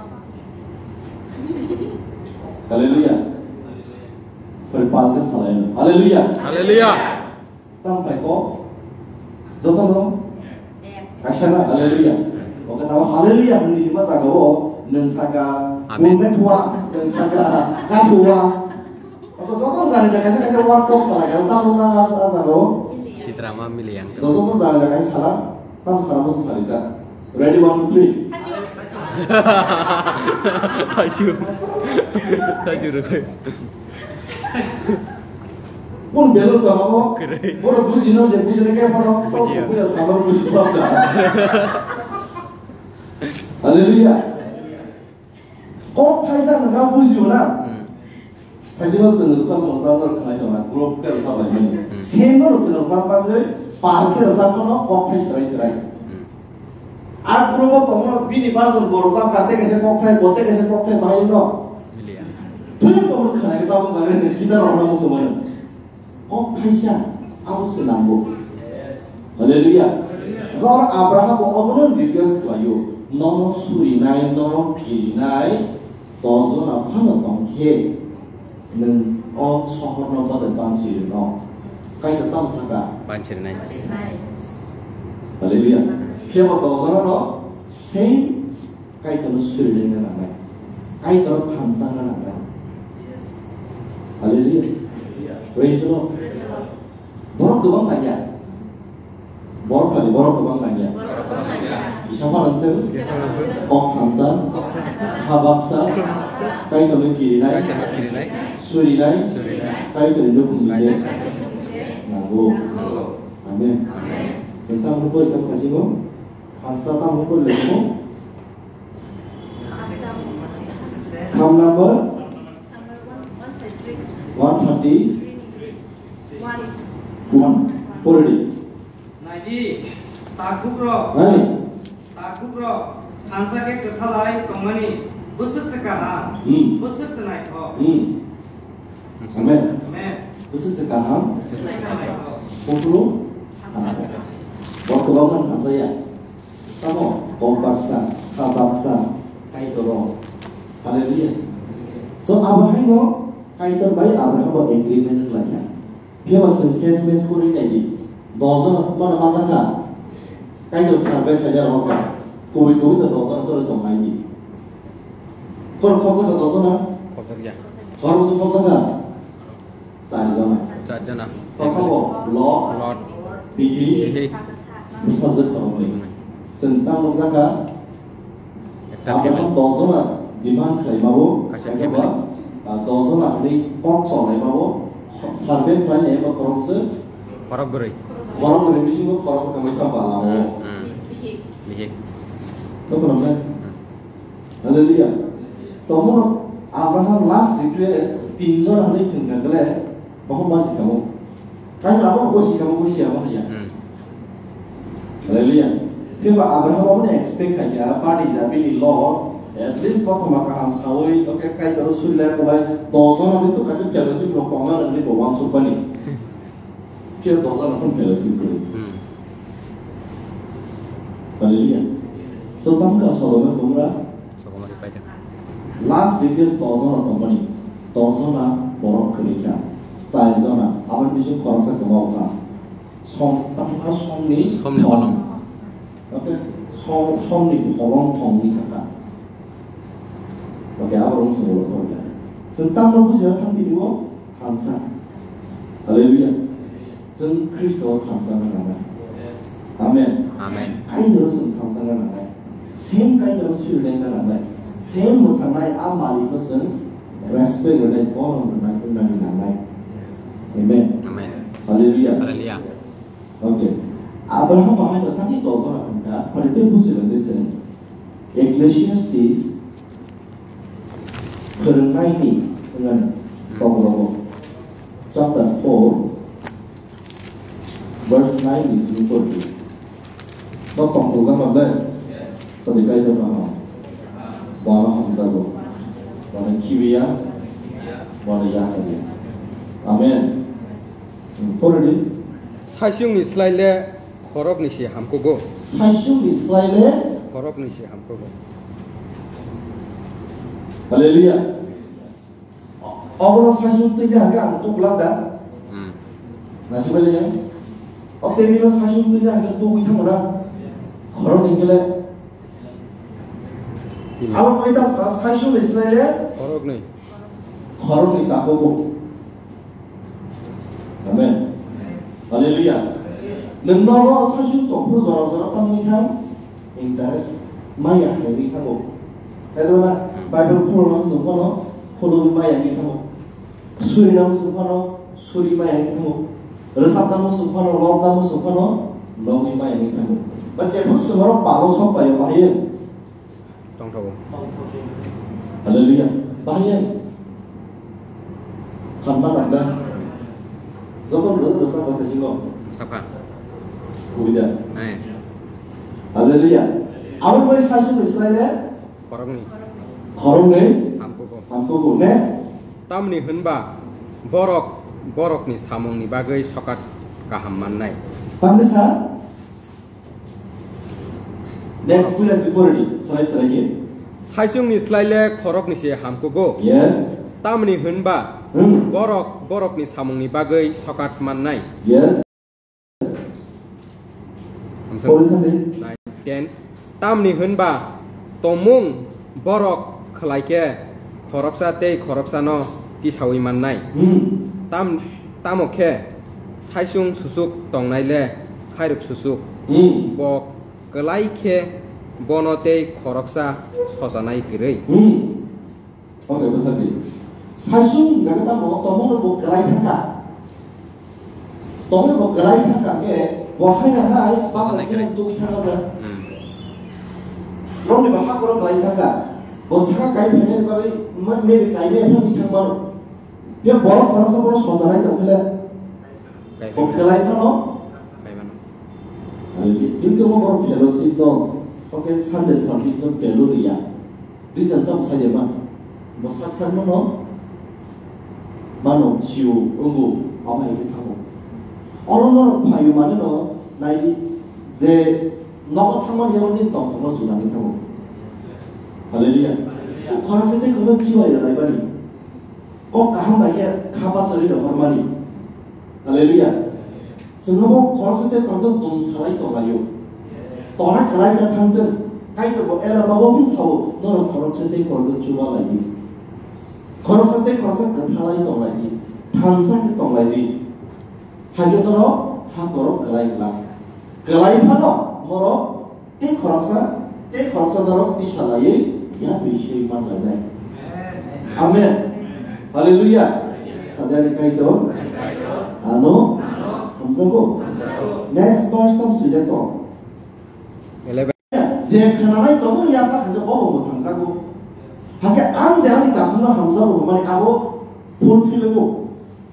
Haleluya. Berpalka salam. Haleluya. Sampai kok. Jatuh belum? Asyana. Haleluya. Oke tahu haleluya di masa kau nensaga momen tua nensaga katua. Atau jatuh jangan jaga waktu salah. Kalau tahu mana kau? Citra milih yang. Jatuh jangan jaga salah. Tam salah musuh salita. Ready 1 2 3. Tajur. Pun belum tahu apa. Pun busi no, busi ni kaya mana? Tahu punya sabar busi sahaja. Haleluya. 꼭 타이사는 보시오나 타이사는 쓰는 상황을 가져와 그룹대로 잡아야지 세모로 쓰는 상황을 빠르게 잡거나 꼭 타이사를 쓰라이 아 그룹은 보면 비니 바르는 거로 상가 때게 꼭 타이 못되게 꼭 타이 많이 넣어 통역법으로 가게 따면 가면 기다려오는 모습은 꼭 타이사 아무 쓰는 안 보고 할렐루야 Lord Abraham 어머는 리퀘스트 와요. 너무 수리나이 너무 비리나이 도저나 파는 동해 는 서허는 받은 반지를 넣어. 가이드 땀사가 반지를 내. 할렐루야. 피어가 도저나 너 생 가이드는 수리는 안 해. 가이드는 탄상을 안 해. 할렐루야. Praise the Lord. 뭐라 그만 아니야. 뭐라고 그만 아니야. 이상한 뜻, 억한산, 하박사, 가이드는 길이나이, 수리나이, 가이드는 누군지세, 나고, 아멘. 센터 한번 일단 가지고, 한사 한번 내고, 3넘버 131, already. Naidi, takubro, takubro, tansa ke kethalai kongmani, busuk sekaha, busuk senai ko. Amen. Amen. Busuk sekaha, Busuk senai ko. pukul, waktu bangun kan saya, kamu baksa, kabaksa, kaitoro, haleluya. So Abraham ko, kaitor bayi Abraham ko agreement lagi. Dia masih sense kuri lagi. 도전 mana 맞아가 가이드 사람들 가자 로가 고비도 도전 또 많이 그걸 커서가 도전아 커서야. 저로서 커서가 사이잖아 자잖아. 커서고 로 비히 무사즈 그런데 sentam 로자가 아무튼 도전아 디만 클레이마고 가자가 도전아 리 꼭서 레마고 사람들 플랜에 뭐 그렇지 버럭거리. orang berimisi itu kalau sekali kapal mau, itu benar. Haleluya. Tomo Abraham last request tinggal hari tinggal bahwa masih kamu. Kan apa kamu siapa ya? Haleluya. Tiba Abraham mau expect aja pada jadi Lord. At least kau makan sahwi, oke kayak terus sudah mulai. Dosa itu kasih jealousy berpengaruh dari bawang supani. Dia dosa pun jealousy beri. Haleluya. Sebab nggak Solomon kumra. Last week dosa na company, dosa na borok kerja. Saya zona, apa bisa korang sekemau kan? Tanpa somni tong. Oke, somni kolong tong ni kata. Oke, apa orang sebelum tahu ya? Tentang apa sih yang di luar? Hansa. Haleluya. Jeng Kristus hansa mana? Amen. Amen. Kain terus hansa mana? Same kain terus sulit mana? Same mutanai amali person respect oleh orang mana? Amen. Amen. Haleluya. Haleluya. Oke. Abraham pakai tadi dosa anda pada itu bukan listen. Ecclesiastes Kerenai ini dengan Konglomo chapter 4 verse 9 is referred to. Nó còn tụ ra mặt đây. Sao thì cây tôi vào nó không ra rồi. Và nó kiwiya và nó ya rồi. Amen. Already. 사시용 이스라엘의 거럽니시 함고고. 사시용 이스라엘의 거럽니시 함고고. 할렐루야. Allah 사시용 뜨게 한 게 아무도 불렀다. 나시발이냐? 어때미는 사시용 뜨게 한 게 또 이상하나? 걸어낸 게래. 아마 거기다 사시용 이스라엘의 거럽니. 걸어낸 사고고. 아멘. 할렐루야. 능나와 사실 또 앞으로 저러저러 땅이랑 인터레스 마야 여기 하고 그러나 바이블 풀어놓은 순간은 포도는 마야 여기 하고 수리나무 순간은 수리 마야 여기 하고 르삽나무 순간은 럽나무 순간은 럽이 마야 여기 하고 맞지? 무슨 말로 바로 속봐요 봐요 동타고 할렐루야. bahaya. Hampa nanda. Joko belum dosa kata singgo. Sapa? Bukida. 네. 할렐루야. 아무 뭐 사실 이스라엘에 거럭니. 거룩네. 함고고. 함고고. Next. 땀니 흔바 borokni samongni bagai sokat kaham mannai. Pamisa. Next pula jupori. Sarai. 사이승니 슬라일레 거럭니 시 함고고. Yes. 땀니 흔바 borokni samongni bagai sokat mannai. Yes. Boleh Nai. Ken 땀니 흔바 tomung borok khalaike khoroksa te khoroksano tisawi mannai. Tamokhe saisung susuk tongnaile khairuk susuk bo kelaike bonote khoroksa sosanai kirei. Oke, betul nih. Saisung nggak kita mau tomong mau kelai kakak. Tomong mau kelai kakak ke, wahai nahai pasal ini untuk ikan ada. Rom di bawah korang kelai kakak. Bos kakak kai punya bagai maybe kai punya pun ikan baru. Dia borok orang sama sosanai tak kelai. Mau kelai mana? Ini mau borok fellowship dong. Oke, Sunday service dong fellowship ya. Reason dong saja mah. Masaksan mana? Mano ciu ungu apa yang kita mau? Orang payu mana no? Nai je nama taman yang ini tong tong sudah kita mau. Haleluya. Kalau saya teh kalau ciu ya nai bani. Kok kaham bagai khabar seri dah hormati. Haleluya. Sengaja kalau saya teh kalau tum sarai tong layu. Tolak kelai dah tangten. Kaya tu ela bawa pun sawo. Nol kalau saya teh kalau cuma lagi. Koroksa te koroksa kethalai tong lagi, tansa ke tong lagi. Hanya tu lo, ha korok kelai pano, moro te koroksa dorok disalai, ya bisa iman lagi. Amin. Haleluya. Sadari kaito. Ano? Hamzago. Next verse tam sudah to. 11. Zekanalai tong ya sa hanya bawa tansago. Hanya anjay ni tak pernah Hamzah bermain aku fulfill aku.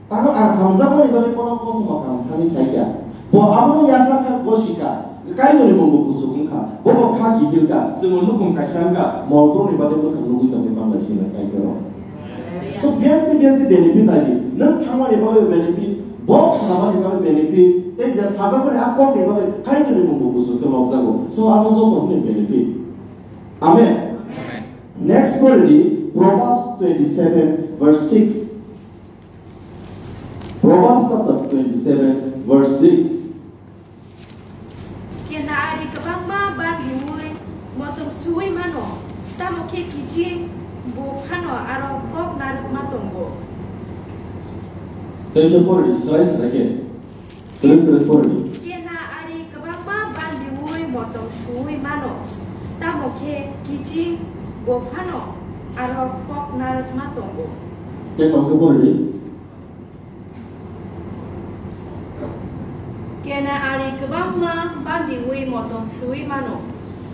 Tapi Hamzah pun ibarat orang kau tu makan kami saja. Bahawa apa yang yasa gosika, kau ni mungkin kusukungka, bahawa kau gigilka, semua hukum kasangka, maupun ibarat tu kalau kita memang masih nak kau. So biar benefit lagi. Nak kamu ibarat benefit, box nama ibarat benefit. Tapi jasa sahaja pun aku ibarat kau ni mungkin kusuk kalau Hamzah. So aku tu mungkin benefit. Amen. Next word, Proverbs 27 verse 6. Proverbs chapter 27 verse 6. Kena ari kebangma bandiwui motom suwi mano tamo ke kiji bo phano aro kok narik matombo. Tension word, slice again. Third word. Kena ari kebangma bandiwui motom suwi mano tamo ke kiji bo phano aro kok narik matombo. Cái câu số 4 đi. Kena ari kebangma bandiwui motom suwi mano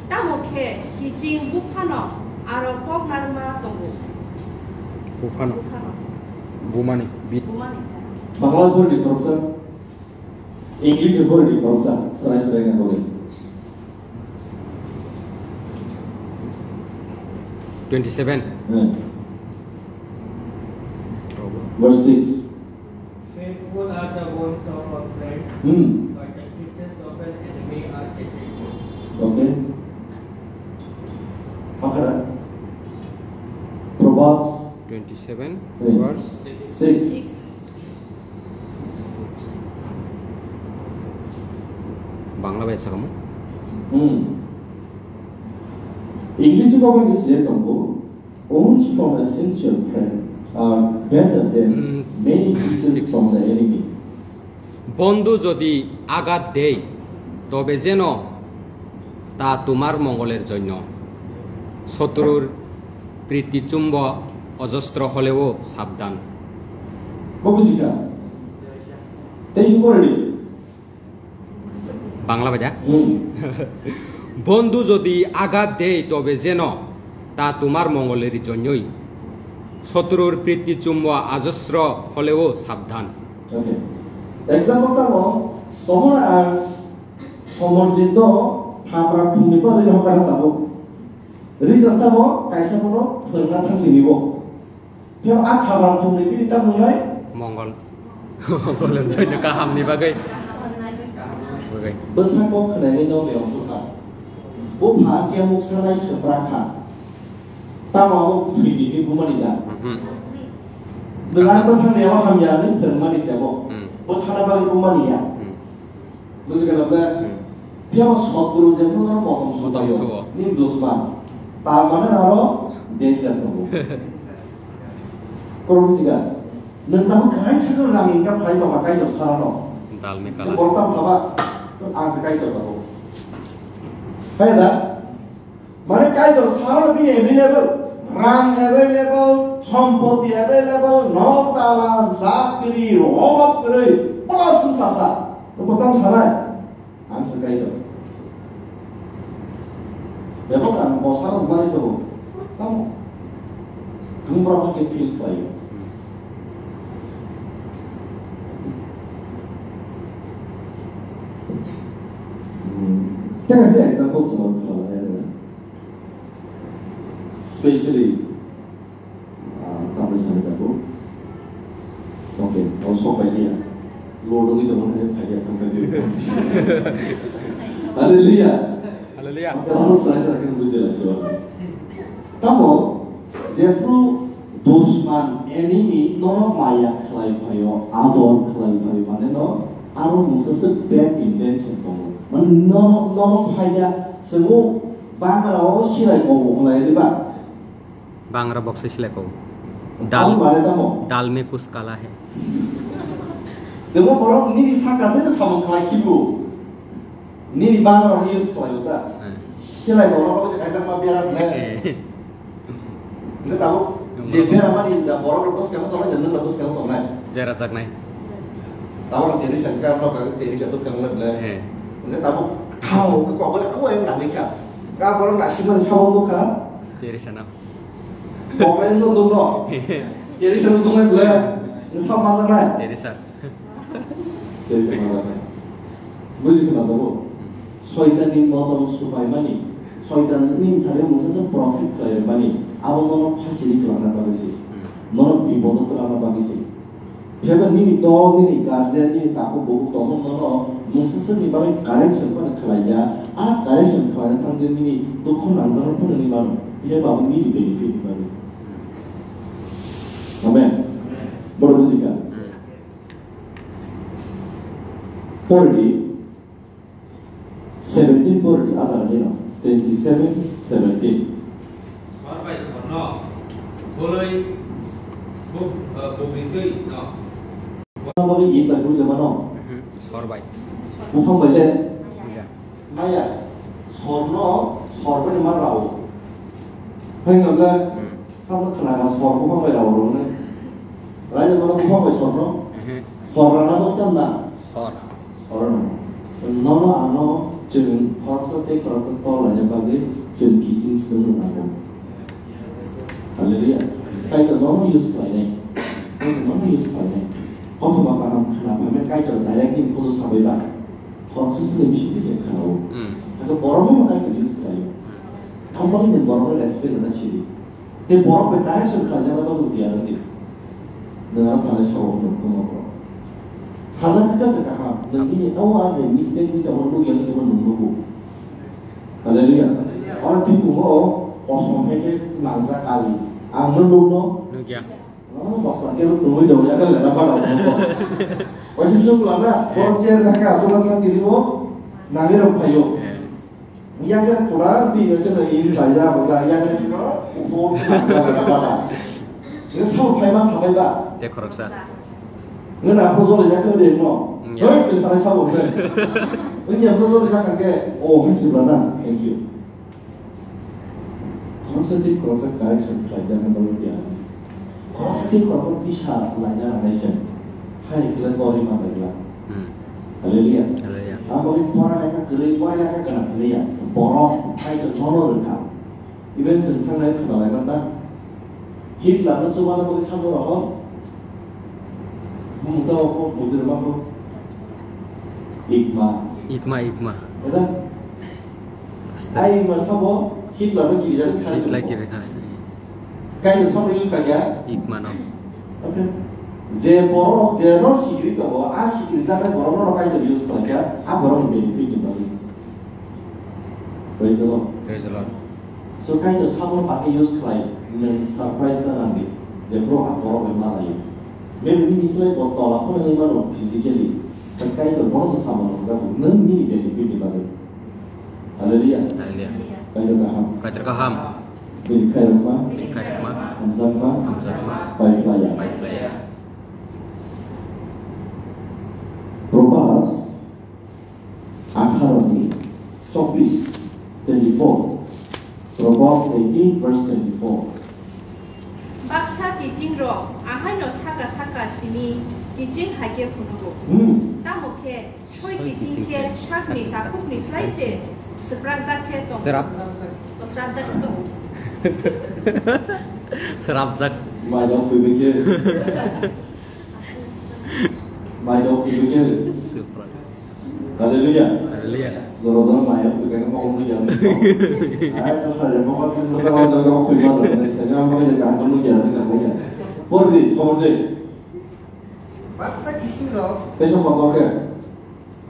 tamoke kijing bufano aro kok narma tonggo. Bufano. Bumani. Bumani. Bangla word di koroksa. English word di koroksa. Serai dengan boleh. 27. Verse 6. Faithful are the wounds of a friend, but the kisses of an enemy are deceitful. Okay. Apa Proverbs 27 6. verse 6. Bangla bahasa kamu? English ko ba kisah tunggu? Wounds from a sincere friend are better than many kisses from the enemy. বন্ধু যদি আঘাত দেয় তবে যেন তা তোমার মঙ্গলের জন্য শত্রুর প্রীতিচুম্ব অজস্র হলেও সাবধান Bagusika. Tension word di. Bangla বাজা বন্ধু যদি আঘাত দেয় তবে যেন তা তোমার মঙ্গলের জন্যই শত্রুর প্রীতি চুম্বা আজস্র হলেও সাবধান Okay. Example tamo, tomora ang somorjindo hamra phungni pa rin hokara tabo. Reason tamo kaisa mono phungna thangli nibo. Pheo a hamra phungni pi ta mungai মঙ্গল মঙ্গলের জন্য কাহামনি বাগৈ বাগৈ besako khnai no meong tuka. Bo pha chiamuk sanai sepra kha. Tamo phini ni bumani da. Dengan terhadap hamnya ni termani siapa? Bukan apa itu mania. Terus kenapa? Dia satu jadi orang potong sudah. Ni dosba. Taman naro dekat tu. Kalau juga, nanti kai sekarang lagi kan kai tu kai tu sekarang. Dal में काला. Bortam sama tu आज kai tu tu. Hai dah. Mana kai tu sekarang ni available. Rang available, সম্পত্তি available, নটালা চাকরি অভাব করে পড়াশোনা সাসা তো প্রথম সারায় আমি সেটাই তো এবং আমি বসার জমাই তো কাম কুমরা ভাগে ফিল পাই Can I say examples of especially tampil sana aku, okay, kalau sok idea, lorong itu mana idea tampil dia, haleluya, haleluya, harus selesai akan berjalan soal. Tamu, Jeffru dosman enemy, nono maya kelai payo, adon kelai payo, mana no, aru musuh sebab intention tamu, mana nono paya semua bangau silai kau mulai lebat. बांग्रा बॉक्स इसलिए को दाल में कुछ काला है देखो बरो नी साकाते तो सामन खाई किबो नी बांग्रा यूज खायो ता सिलाय बरो को कैसा मा बेरा ने ने ताबो जे बेरा मानि दा बरो को बस केमन तोला जन्न बस केमन तोला जरा तक नहीं ताबो तेरी संकार नो का तेरी बस केमन ले ने ताबो खाओ को बोले ओ yang nak nikah ka boro nak siman sawo to ka तेरे सना Komen tu dong no. Jadi seru tu kan boleh. Nisam macam mana? तेरे साथ Jadi macam mana? Mesti kena tahu. Syaitan ni mau supaya mani. Syaitan ni tadi musuh se profit kaya mani. Awak nono fasili kelana bagasi. Nono bibodo kelana bagasi. Siapa ni dog ni guardian ni takut buku tomo nono musuh se ni bagai correction pun kelaya. Correction kelaya tanggung ni tu kau nanti pun ni mana. Dia bawa ni benefit ni mana. Amen. Bermusika. 40, 17, 40. Asal aja no. 27, 17. Sampai sekono. Boleh bukti no. Apa bagi ibu dulu zaman no? sorbai Bukan baca. iya Maya. Sorno, sorba zaman rau. Hai ngabla. Kamu kenal sorba bukan baca rau ni. Raja mana bukan baca sorno? Sorba nama macam mana? sor Orang nono ano jeng korset tol aja bagi jeng kising semu nabo. Haleluya. Kayak nono use kali nono use kali. Kau tu bapa ham kenapa? Mereka kayak direct ni pun sampai dah. Korset sendiri mesti dia kau. Kalau borong mana kayak use kali. Kamu ni borong respect ada ciri. Dia borong berkait sekerja apa tu dia nanti. Dengar salah siapa pun kamu. Salah kita sekarang, begini awal aja mistake kita orang yang kita menunggu. Haleluya. Orang pikir kosong aja langgar kali. Angin dulu. nugia Bahasa kita tunggu jauh ya kan lewat apa? Masih suka lah. Orang cewek kakak suka kan diri nangis orang payo. Yang kan kurang di macam ini saja, macam yang kan juga nangis apa? Ini sama payo mas sampai tak? dia koroksa Nggak nak persoalan jaga dia no. Hei, kita salah sahaja boleh. Ini yang persoalan jaga ke? Oh, masih berana. Thank you. Konsentrasi proses correction pelajaran baru dia. Konsentrasi proses bisa pelajaran lesson. Hai, kita tahu lima bagian. Haleluya. haleluya Apa yang orang mereka kerja, orang mereka kena kerja. Borong, hai ke nono rekam. Even sentang naik kenal lagi mana? Hitler itu cuma nak boleh sama orang. Muntah apa? Muntah apa? Ikma. Ada? Ay masabo Hitler itu kiri jadi kari. Kaya itu sama use kaya? Ikma no. Okay. Je borok je no sikri to bo a sikri jana borok no kaya itu use kaya? A borok ini benefit ni bagi. Praise the Lord. So kaya itu sama pakai use kaya, dengan surprise nanti. Je borok a borok memang lagi. Maybe ini misalnya botol apa yang mana physically. Kaya itu borok sama orang jago, nanti benefit ni bagi. Haleluya. Kaya terkaham. Bin kaya apa? Hamzah baik flyer. Proverbs 18 24. Proverbs 18 verse 24. Baksa kijing ro, ahan no saka simi, kijing hage funugo. Tamoke, choi kijing ke shakni takuk ni slice, serazak ke to. Serazak to. Serapzak. My dog pikir. Super. Haleluya. Zoro-zoro Maya pikir mau ngomong jangan. Ayo saya mau kasih masalah dalam kehidupan. Saya mau jadi kantor jangan. Fordi. Baksa kising ro. Besok foto ke?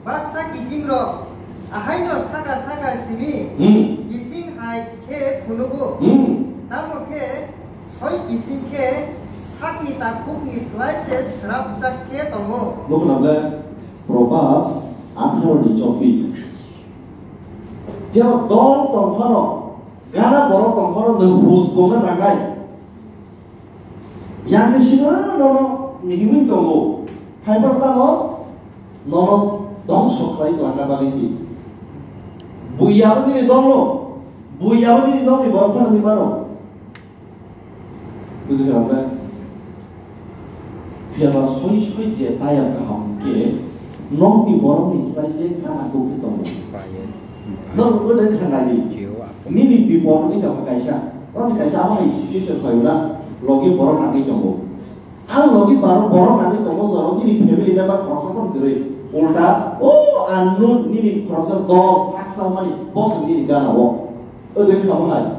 Baksa kising ro. Ahai no saka simi. Kising hai ke funugo. Tamo ke soy kising ke sakni takuk ni slices serapjak ke tomo. Look at Proverbs 18:24. Dia dol tongkaro, gara borok tongkaro dehus kongan ragai. Yang kesini nono nihimin tonggo, hai pertama nono dong soklai kelangka bagisi. Buyawa diri dong di bawah di baru. Betul kan? Biarlah soi je bayar kaham ke, nong di borong ni selesai kan aku ketemu. Nong udah kan lagi. Ni di borong ni jangan kaisa. Orang kaisa apa isu kaya logi borong nanti jombo. Logi borong nanti jombo soalnya ni family member proses pun gede. Ulta, anu ni proses dog paksa mani bos ni gana wo. Udah kamu lagi.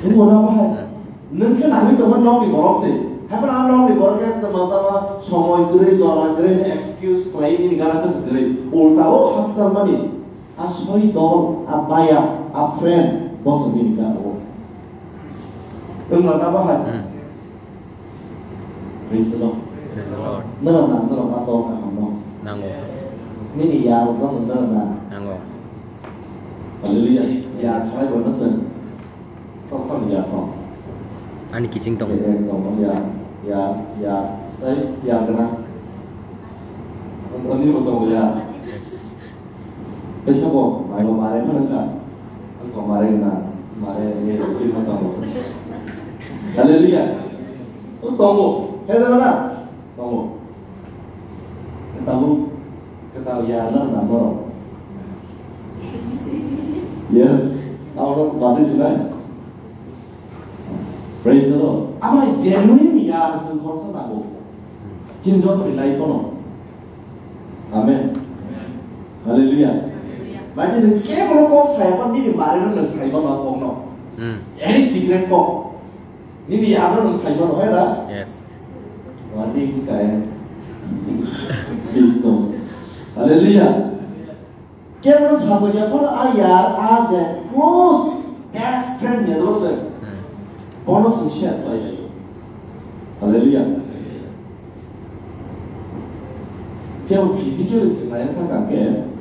Semua apa? Nengke nami teman nong di borong sih. Happen nong di borong kan teman-teman somoy gede, jalan gede, excuse claim ini gara ke segede. Ulta hak sama nih. Asoi dol, abaya, friend, bos ini gana wo. Enggak apa kan? Praise the Lord. Nana atau kamu. Nango. Ini ya, nana. Nango. Haleluya. Ya, saya bonasan. Sok ya kok. Ani kijing tong. Ya. Tapi ya kena. Ini betul ya. Yes. Besok kok, main kemarin mana enggak? Kemarin ini betul. Haleluya. Tunggu. Mana? Tunggu. Ketalianan nomor. Yes. Tahu dong berarti sudah. Praise the Lord. Apa genuine ya sengkorsa tahu. Cinta tu rely kono. Amen. Haleluya. Baca ni kalau kau saya pun ni mari orang saya pun orang kono. Ini secret kok. Ni dia orang saya pun orang ada. Yes. Wadi kaya. Kristo. Haleluya. Kalau sahabatnya pun ayat aja close best friend ya dosa. Bonus share tu ayat. Haleluya. Kalau physical sebenarnya kan kagak.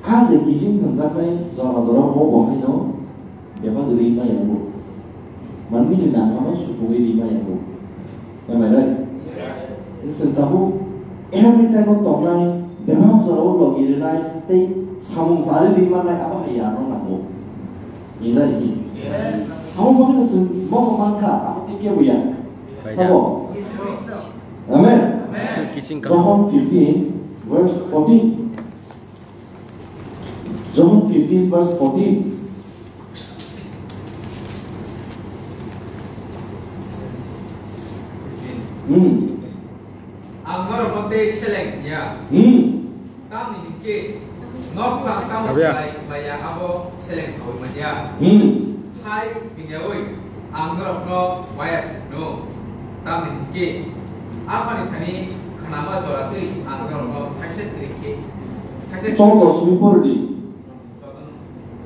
Aja kisah tentang zora-zora mau bawa itu, dia pun terima ya bu. Mami ni nak mana suku terima ya bu. Yang mana? Sentahu, every time aku tolong, memang zora lagi relay, tapi samung sari lima naik apa ya orang nak bu. Ini. Kamu mungkin mau mangka, aku tikar buaya. Sabo. Amen. John 15 verse 14. John 15 verse 14. Anggar mate seleng ya. Tam ni ke nok kang tam laya abo seleng kau manja. Hai pinjawai anggar no wayat no. Tam ni ke apa ni tani kenapa solat tu anggar no kaset ke. Kaset. Contoh seperti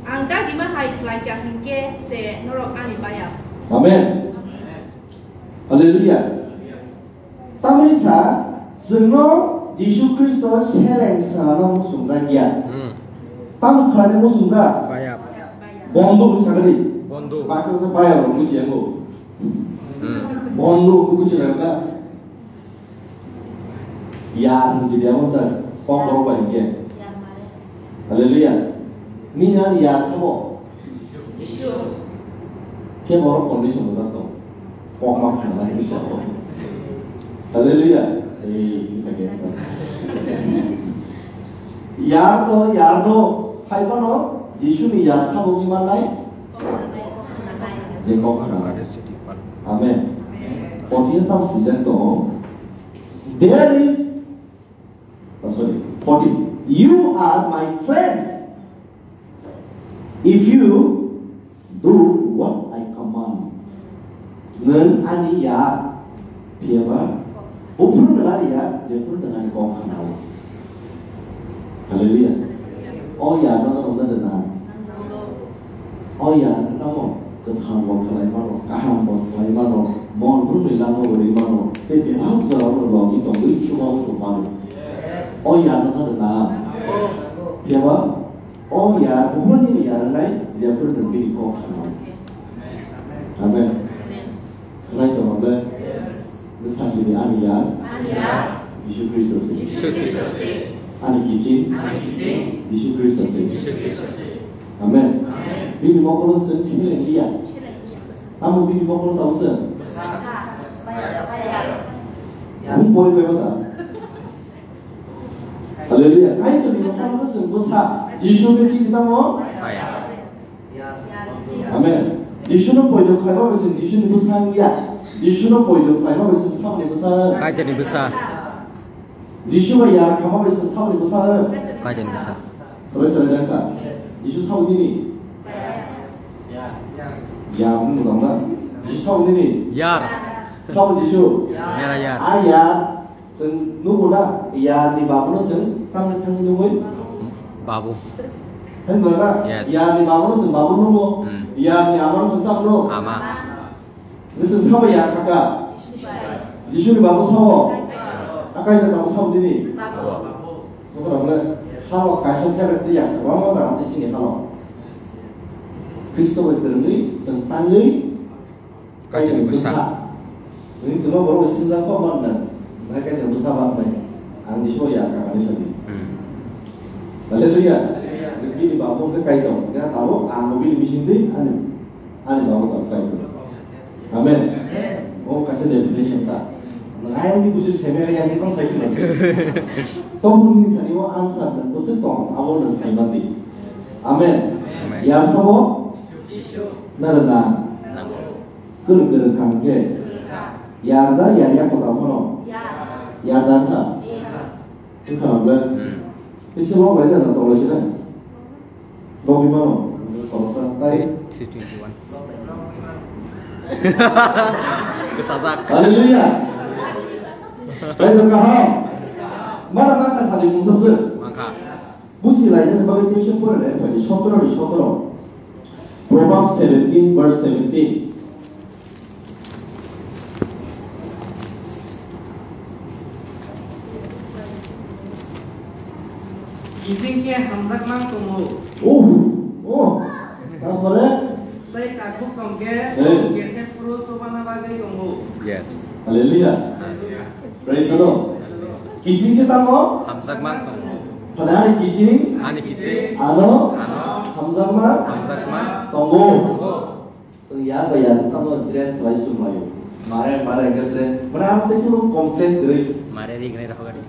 Angda di mana hai kelajah hingga se norok ani bayar. Amin. Haleluya. Tamisa zeno Yesus Kristus seleng sana musungzagia. Tam kelajah musungza. Bayar. Bondo musagari. Bondo. Bahasa bayar musiago. Bondo buku cerita. Ya, jadi apa sah? Kau berapa ini? Haleluya. Ni nari ya sabo. Kaya baru kondisi muda tu, kau makan lagi sabo. Haleluya. Kita kata. Ya to, hai mana? Yesus ni ya sabo di mana? Dia kau makan. Amen. Forty tahu sejarah tu. There is, sorry, 40. You are my friends. If you do what I command, neng aniya, piapa, upur dengan dia, jepur dengan kau kenal. Haleluya. Oh ya, nona dengar. Oh ya, kenapa? Keham bau kalai mano, kaham bau kalai mano, mon pun bilang mau beri mano. Tapi aku selalu berbagi tentang itu cuma untuk mano. Oh ya, nona dengar. Piapa? Oh ya, bukan ini ya, lain dia pun lebih kau kenal. Amen. Lain tu apa? Besar sini aniya. Yesus Kristus. Ani kicin. Yesus Kristus. Amen. Bini mau kalau sini yang lihat. Kamu bini mau kalau tahu sen. Kamu boleh berapa? Haleluya. Kayak tu bini mau kalau sen besar. Yesus kecil kita mau? Amen. Yesus는 보이도 kalma besin Yesus는 besar ya. Yesus는 보이도 kalma besin 사모님 besar. Kajian besar. Yesus가 ya kalma besin 사모님 besar. Kajian besar. Selesai dah. Yesus saud ini. Ya, mungkin sama. Yesus saud ini. Yar. Saud Yesus. Yar yar. Ayah, sen nubulah. Ya di bawah sen, kamu tanggung nungguin. Babu. Hendak Yes. Ya di bawah sen babu nunggu. Ya di awal sen tak nunggu. Ama. Listen sama ya kakak. Yesus di bawah sawo. Kakak itu tahu saud ini. Kau boleh. Halo, kasih saya ketiak. Kamu jangan di sini halo. Kristus berterima tentang ini. Kajian besar. Ini cuma baru singgah kau mana? Mereka yang besar banget. Andi show ya kakak ini sendiri. Haleluya. Begini bapak ke kaitan. Dia tahu mobil mesin ini ane bapak tak kaitan. Amen. Oh kasih definition tak. Ayam di khusus semua yang kita saya kira. Tolong ini kali wah answer dan khusus tong awal dan saya mati. Amen. Ya semua. Nana. Ker kangke. Ya ada ya kau tahu mana? Ya ada. Itu kan apa? Ini semua mereka tak tahu sih kan? Lo gimana? Kalau santai. Kesasak. Haleluya. Baik kaham. Mana maka saling musasir. Maka. Busi lainnya sebagai question for the di shotro. Proverbs 17 verse 17. Izin ke hamzak mang tumu. Tampare? Tay takuk songke geset puru sobana bagai tumu. Yes. Haleluya. Praise the Lord. Kising kita mau? Hamzak mang tumu. Padahal kising? Ani kisi. Ano? Hamzak mang? Hamzak mang. Tunggu. Ya bayar kamu dress lagi sumayu. Mare kata. Mana itu lu komplain dari? Mare ring nih dah kali.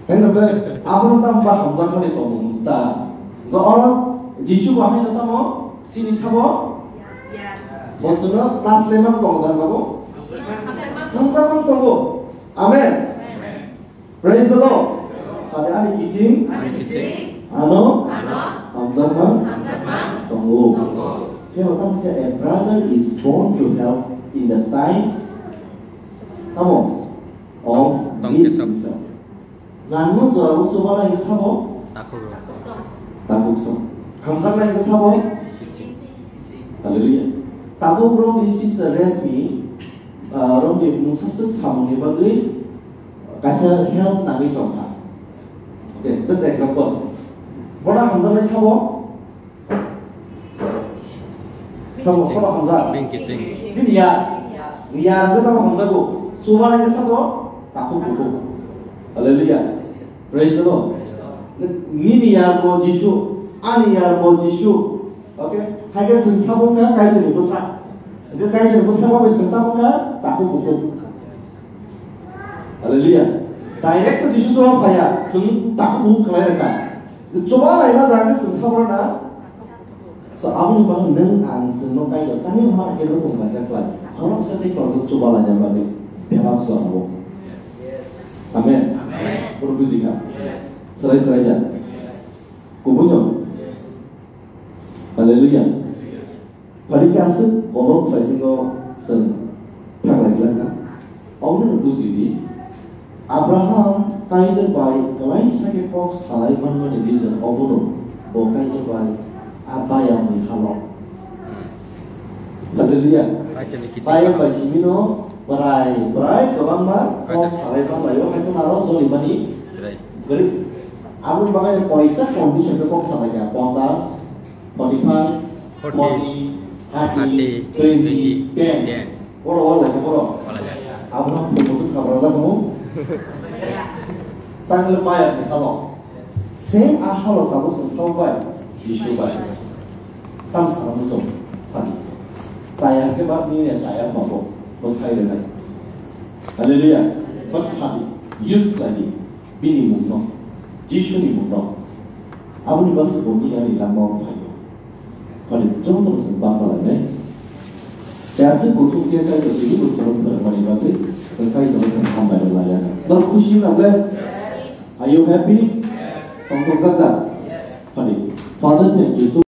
Kenapa? Abang tambah hamzah mana itu muntah. Gak orang Yesus bahaya nata mau sini sabo. Maksudnya kelas 5 kau dan kamu. Hamzah Amen. Praise the Lord. Pada adik kising, ano, hamzatman, tunggu. Kalau kamu say a brother is born to help in the time, kamu of need himself. 나는 저라고 소발한 게 사모, 다국성. hamzatman 게 사모, 할렐루야. 다국으로 this resmi, rom di musasuk samuni bagai, kasih help nabi toka. Okay, that's an example. What hamzatman 사모? 사모 hamzat. Ini ya kita mau hamzatku. 소발한 게 사모, 다국고. 할렐루야. Praise the Lord. 니니야 뭐 지수, 아니야 뭐 지수. Okay? 하겠은 사본가 가이드를 못 사. 그 가이드를 못 사고 있으면 사본가 다국고. 할렐루야. 다이렉트 지수 수업 봐야 좀 다국고 그래야니까. coba lah ya jangan sensawar na. So abu bang neng angsen no kayak tanya mah kelo pun bahasa kelas. Kalau sedih kalau coba lah ya bang. Memang so abu. Amin. Berbusika. Selesai. Kubunya. Haleluya. Pada kasih orang fasingo sen tak lagi lah. Orang berbusiki. Abraham guided by Elisha ke Fox halai man division obono. Or guided by Abba yang di halal. Haleluya. Saya Basimino berai kawan mah Fox halai man layo kan naro so limani. Gerip. Abun bagai poita condition ke Fox halai ya. Pongsal 45, 40, 30, 20, 10. Poro lah poro. Abun musuh kabar kamu. Tang lepaya kalau sem ahalo kamu sensawai isu baik tam sama musuh saya kebab ni saya mau saya dengan haleluya pas hari use lagi bini mungno jisu ni mungno abu ni bagus bumi yang ilmu kayu kalau jauh terus bahasa lain jasa kutu dia cakap jadi usaha bermani bagus terkait dengan hamba layan. Berkhusyuk apa? Are you happy? Tunggu saja. Father, thank you so